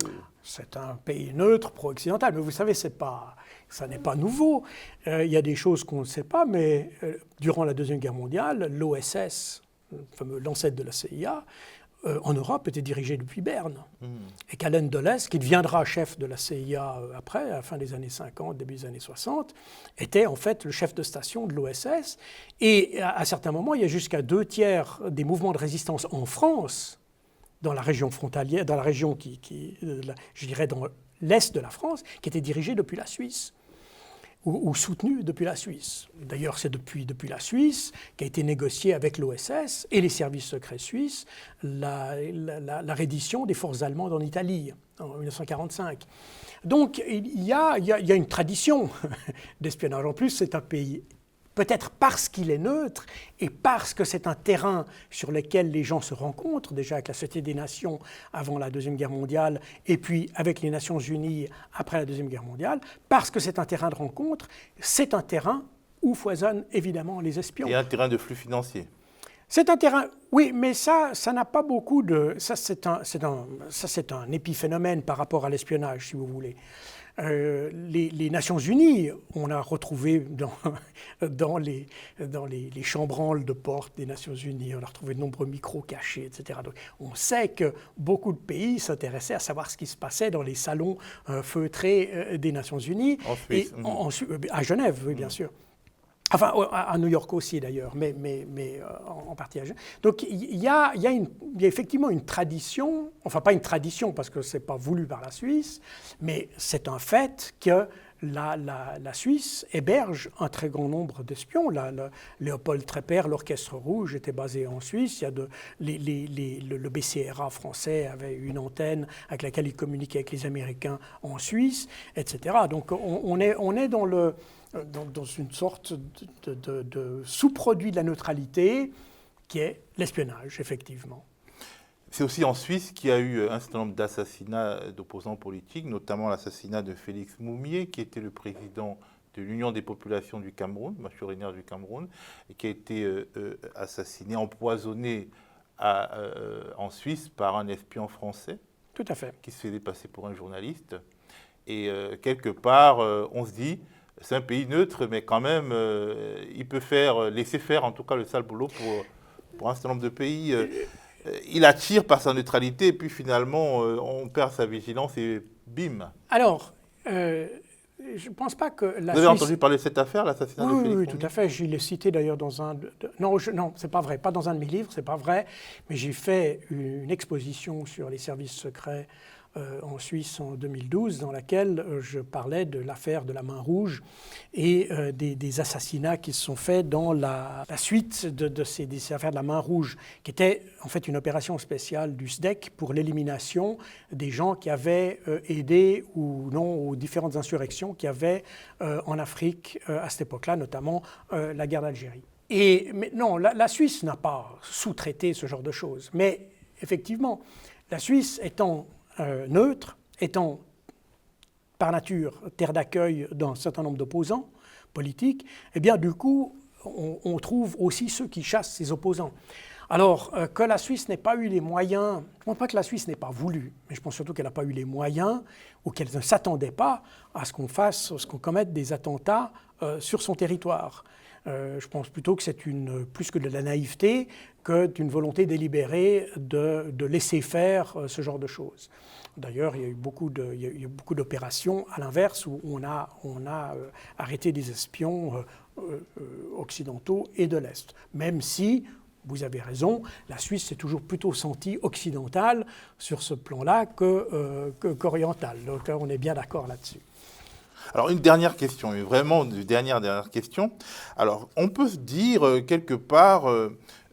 C'est un pays neutre, pro-occidental, mais vous savez, ça n'est pas nouveau. Il y a des choses qu'on ne sait pas, mais durant la Deuxième Guerre mondiale, l'OSS, l'ancêtre de la CIA, en Europe, était dirigé depuis Berne. Et qu'Allen Dulles, qui deviendra chef de la CIA après, à la fin des années 50, début des années 60, était en fait le chef de station de l'OSS. Et à certains moments, il y a jusqu'à 2/3 des mouvements de résistance en France, dans la région frontalière, dans la région je dirais dans l'est de la France, qui était dirigée depuis la Suisse, ou soutenue depuis la Suisse. D'ailleurs, c'est depuis la Suisse qu'a été négociée avec l'OSS et les services secrets suisses la reddition des forces allemandes en Italie en 1945. Donc, il y a une tradition d'espionnage. En plus, c'est un pays, peut-être parce qu'il est neutre et parce que c'est un terrain sur lequel les gens se rencontrent, déjà avec la Société des Nations avant la Deuxième Guerre mondiale et puis avec les Nations Unies après la Deuxième Guerre mondiale, parce que c'est un terrain de rencontre, c'est un terrain où foisonnent évidemment les espions. Et un terrain de flux financier. C'est un terrain, oui, mais ça n'a pas beaucoup de... Ça, c'est un épiphénomène par rapport à l'espionnage, si vous voulez. Les Nations Unies, on a retrouvé dans les chambranles de porte des Nations Unies, on a retrouvé de nombreux micros cachés, etc. Donc, on sait que beaucoup de pays s'intéressaient à savoir ce qui se passait dans les salons feutrés des Nations Unies. En Suisse. À Genève, oui, bien sûr. Enfin, à New York aussi d'ailleurs, mais en partie à Genève. Donc il y a effectivement une tradition, enfin pas une tradition parce que ce n'est pas voulu par la Suisse, mais c'est un fait que la Suisse héberge un très grand nombre d'espions. Léopold Trepper, l'Orchestre Rouge, était basé en Suisse. Le BCRA français avait une antenne avec laquelle il communiquait avec les Américains en Suisse, etc. Donc on est dans une sorte de sous-produit de la neutralité qui est l'espionnage, effectivement. C'est aussi en Suisse qu'il y a eu un certain nombre d'assassinats d'opposants politiques, notamment l'assassinat de Félix Moumié, qui était le président de l'Union des populations du Cameroun, majoritaire du Cameroun, et qui a été assassiné, empoisonné en Suisse par un espion français. Tout à fait. Qui se faisait passer pour un journaliste. Et quelque part, on se dit, c'est un pays neutre, mais quand même, il peut laisser faire en tout cas le sale boulot pour un certain nombre de pays. Il attire par sa neutralité, et puis finalement, on perd sa vigilance et bim. Alors, je ne pense pas que la Vous avez entendu parler de cette affaire, l'assassinat de Félix Moumié ? Oui, tout à fait. Je l'ai cité d'ailleurs dans un... Non, c'est pas vrai. Pas dans un de mes livres, c'est pas vrai. Mais j'ai fait une exposition sur les services secrets en Suisse en 2012, dans laquelle je parlais de l'affaire de la Main Rouge et des assassinats qui se sont faits dans la suite de ces affaires de la Main Rouge, qui était en fait une opération spéciale du SDEC pour l'élimination des gens qui avaient aidé ou non aux différentes insurrections qu'il y avait en Afrique à cette époque-là, notamment la guerre d'Algérie. Mais non, la Suisse n'a pas sous-traité ce genre de choses. Mais effectivement, la Suisse étant neutre, étant par nature terre d'accueil d'un certain nombre d'opposants politiques, eh bien du coup, on trouve aussi ceux qui chassent ces opposants. Alors, que la Suisse n'ait pas eu les moyens, je ne pense pas que la Suisse n'ait pas voulu, mais je pense surtout qu'elle n'a pas eu les moyens ou qu'elle ne s'attendait pas à ce qu'on commette des attentats sur son territoire. Je pense plutôt que c'est plus que de la naïveté que d'une volonté délibérée de laisser faire ce genre de choses. D'ailleurs, il y a eu beaucoup d'opérations à l'inverse où on a arrêté des espions occidentaux et de l'Est. Même si, vous avez raison, la Suisse s'est toujours plutôt sentie occidentale sur ce plan-là qu'orientale. Donc on est bien d'accord là-dessus. Alors, une dernière question, vraiment une dernière question. Alors, on peut se dire, quelque part,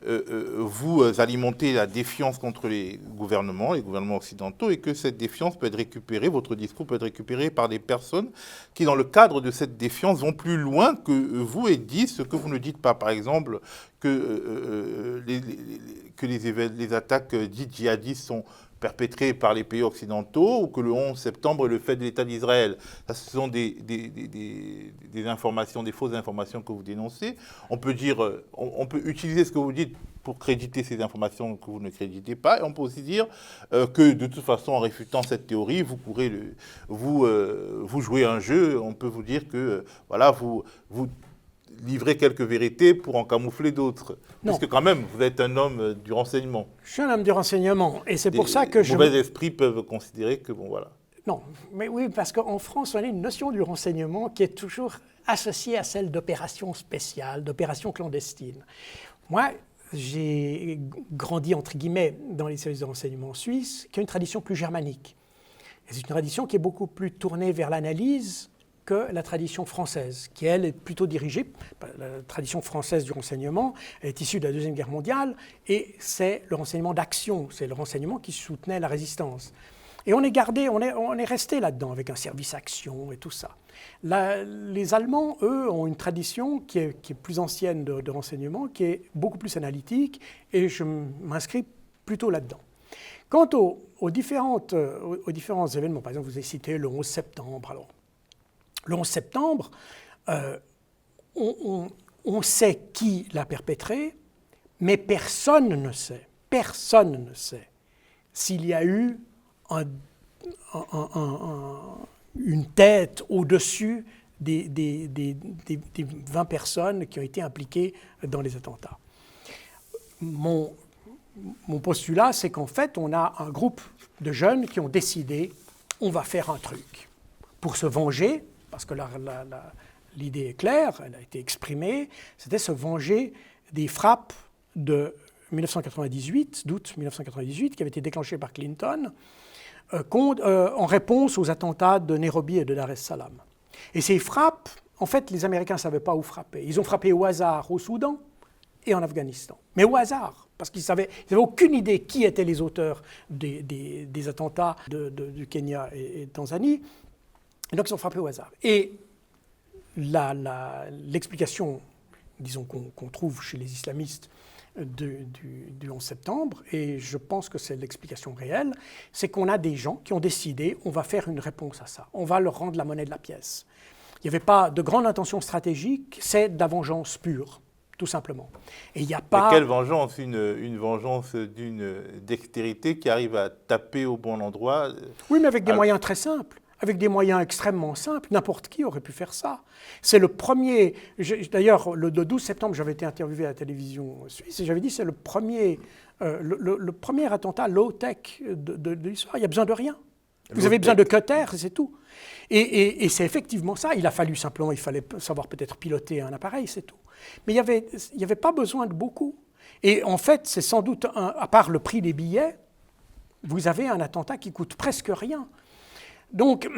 vous alimentez la défiance contre les gouvernements occidentaux, et que cette défiance peut être récupérée, votre discours peut être récupéré par des personnes qui, dans le cadre de cette défiance, vont plus loin que vous et disent ce que vous ne dites pas. Par exemple, que les attaques dites djihadistes sont perpétrées par les pays occidentaux, ou que le 11 septembre est le fait de l'État d'Israël. Ça, ce sont des informations, des fausses informations que vous dénoncez. On peut utiliser ce que vous dites pour créditer ces informations que vous ne créditez pas, et on peut aussi dire que de toute façon, en réfutant cette théorie, vous jouez un jeu. On peut vous dire que voilà, vous livrez quelques vérités pour en camoufler d'autres. Non. Parce que quand même, vous êtes un homme du renseignement. Je suis un homme du renseignement, et c'est pour ça que les mauvais esprits peuvent considérer que, bon, voilà. Non, mais oui, parce qu'en France, on a une notion du renseignement qui est toujours associée à celle d'opération spéciale, d'opération clandestine. Moi, j'ai grandi, entre guillemets, dans les services de renseignement suisses, qui a une tradition plus germanique. Et c'est une tradition qui est beaucoup plus tournée vers l'analyse que la tradition française, qui, elle, est plutôt dirigée. La tradition française du renseignement est issue de la Deuxième Guerre mondiale, et c'est le renseignement d'action, c'est le renseignement qui soutenait la résistance. Et on est resté là-dedans, avec un service action et tout ça. Les Allemands, eux, ont une tradition qui est plus ancienne de renseignement, qui est beaucoup plus analytique, et je m'inscris plutôt là-dedans. Quant aux différents événements, par exemple, vous avez cité le 11 septembre. Alors, le 11 septembre, on sait qui l'a perpétré, mais personne ne sait s'il y a eu une tête au-dessus des 20 personnes qui ont été impliquées dans les attentats. Mon postulat, c'est qu'en fait, on a un groupe de jeunes qui ont décidé on va faire un truc pour se venger, parce que l'idée est claire, elle a été exprimée, c'était se venger des frappes de 1998, d'août 1998, qui avaient été déclenchées par Clinton, en réponse aux attentats de Nairobi et de Dar es Salaam. Et ces frappes, en fait, les Américains ne savaient pas où frapper. Ils ont frappé au hasard au Soudan et en Afghanistan. Mais au hasard, parce qu'ils n'avaient aucune idée qui étaient les auteurs des attentats du Kenya et de Tanzanie. Et donc, ils ont frappé au hasard. Et l'explication, disons, qu'on trouve chez les islamistes du 11 septembre, et je pense que c'est l'explication réelle, c'est qu'on a des gens qui ont décidé on va faire une réponse à ça, on va leur rendre la monnaie de la pièce. Il n'y avait pas de grande intention stratégique, c'est de la vengeance pure, tout simplement. Et il n'y a pas... Mais quelle vengeance? Une vengeance d'une dextérité qui arrive à taper au bon endroit. Oui, mais avec des moyens très simples. Avec des moyens extrêmement simples, n'importe qui aurait pu faire ça. C'est le premier... D'ailleurs, le 12 septembre, j'avais été interviewé à la télévision suisse et j'avais dit c'est le premier attentat low-tech de l'histoire. Il n'y a besoin de rien. Vous avez besoin de cutter, c'est tout. Et c'est effectivement ça. Il fallait savoir peut-être piloter un appareil, c'est tout. Mais il n'y avait pas besoin de beaucoup. Et en fait, c'est sans doute, à part le prix des billets, vous avez un attentat qui coûte presque rien. Donc,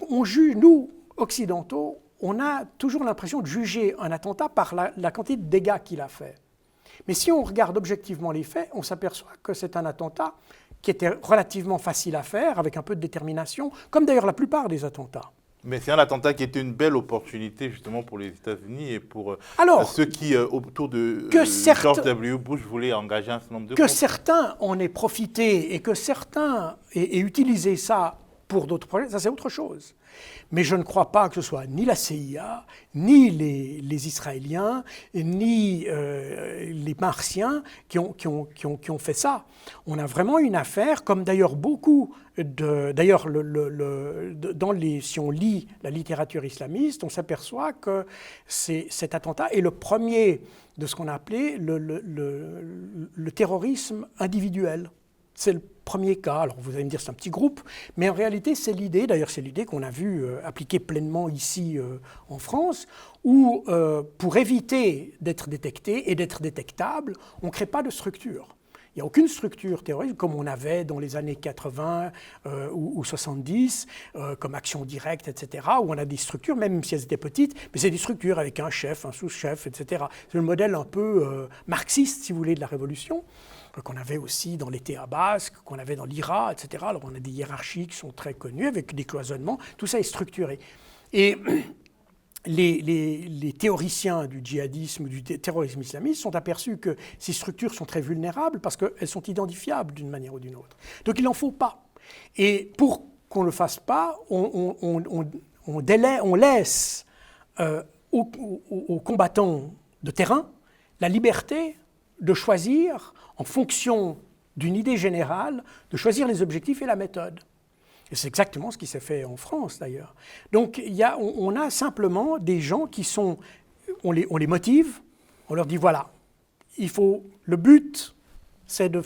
on juge, nous, occidentaux, on a toujours l'impression de juger un attentat par la quantité de dégâts qu'il a fait. Mais si on regarde objectivement les faits, on s'aperçoit que c'est un attentat qui était relativement facile à faire, avec un peu de détermination, comme d'ailleurs la plupart des attentats. Mais c'est un attentat qui était une belle opportunité justement pour les États-Unis et pour ceux qui, autour de George W. Bush, voulaient engager un certain nombre de... Que certains en aient profité et que certains aient utilisé ça pour d'autres projets, ça c'est autre chose. Mais je ne crois pas que ce soit ni la CIA, ni les Israéliens, ni les Martiens qui ont fait ça. On a vraiment une affaire, comme d'ailleurs beaucoup D'ailleurs, si on lit la littérature islamiste, on s'aperçoit que cet attentat est le premier de ce qu'on a appelé le terrorisme individuel. C'est le premier cas. Alors vous allez me dire c'est un petit groupe, mais en réalité c'est l'idée, d'ailleurs c'est l'idée qu'on a vu appliquée pleinement ici en France, où pour éviter d'être détecté et d'être détectable, on ne crée pas de structure. Il n'y a aucune structure terroriste comme on avait dans les années 80 ou 70, comme Action Directe, etc., où on a des structures, même si elles étaient petites, mais c'est des structures avec un chef, un sous-chef, etc. C'est le modèle un peu marxiste, si vous voulez, de la Révolution, qu'on avait aussi dans l'État basque, qu'on avait dans l'IRA, etc. Alors on a des hiérarchies qui sont très connues, avec des cloisonnements, tout ça est structuré. Et les théoriciens du djihadisme, du terrorisme islamiste sont aperçus que ces structures sont très vulnérables parce qu'elles sont identifiables d'une manière ou d'une autre. Donc il n'en faut pas. Et pour qu'on ne le fasse pas, on laisse aux combattants de terrain la liberté de choisir, en fonction d'une idée générale, de choisir les objectifs et la méthode. Et c'est exactement ce qui s'est fait en France, d'ailleurs. Donc, on a simplement des gens qui sont... On les motive, on leur dit, voilà, le but, c'est de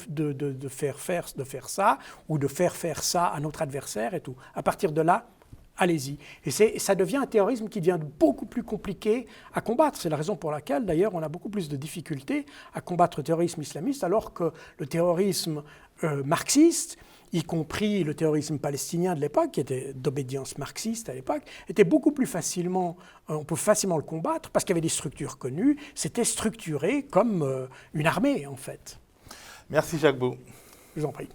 faire ça, ou de faire ça à notre adversaire et tout. À partir de là, allez-y. Et ça devient un terrorisme qui devient beaucoup plus compliqué à combattre. C'est la raison pour laquelle, d'ailleurs, on a beaucoup plus de difficultés à combattre le terrorisme islamiste, alors que le terrorisme marxiste, y compris le terrorisme palestinien de l'époque, qui était d'obédience marxiste à l'époque, était beaucoup plus facilement, on peut facilement le combattre parce qu'il y avait des structures connues, c'était structuré comme une armée, en fait. Merci Jacques Beau. Je vous en prie.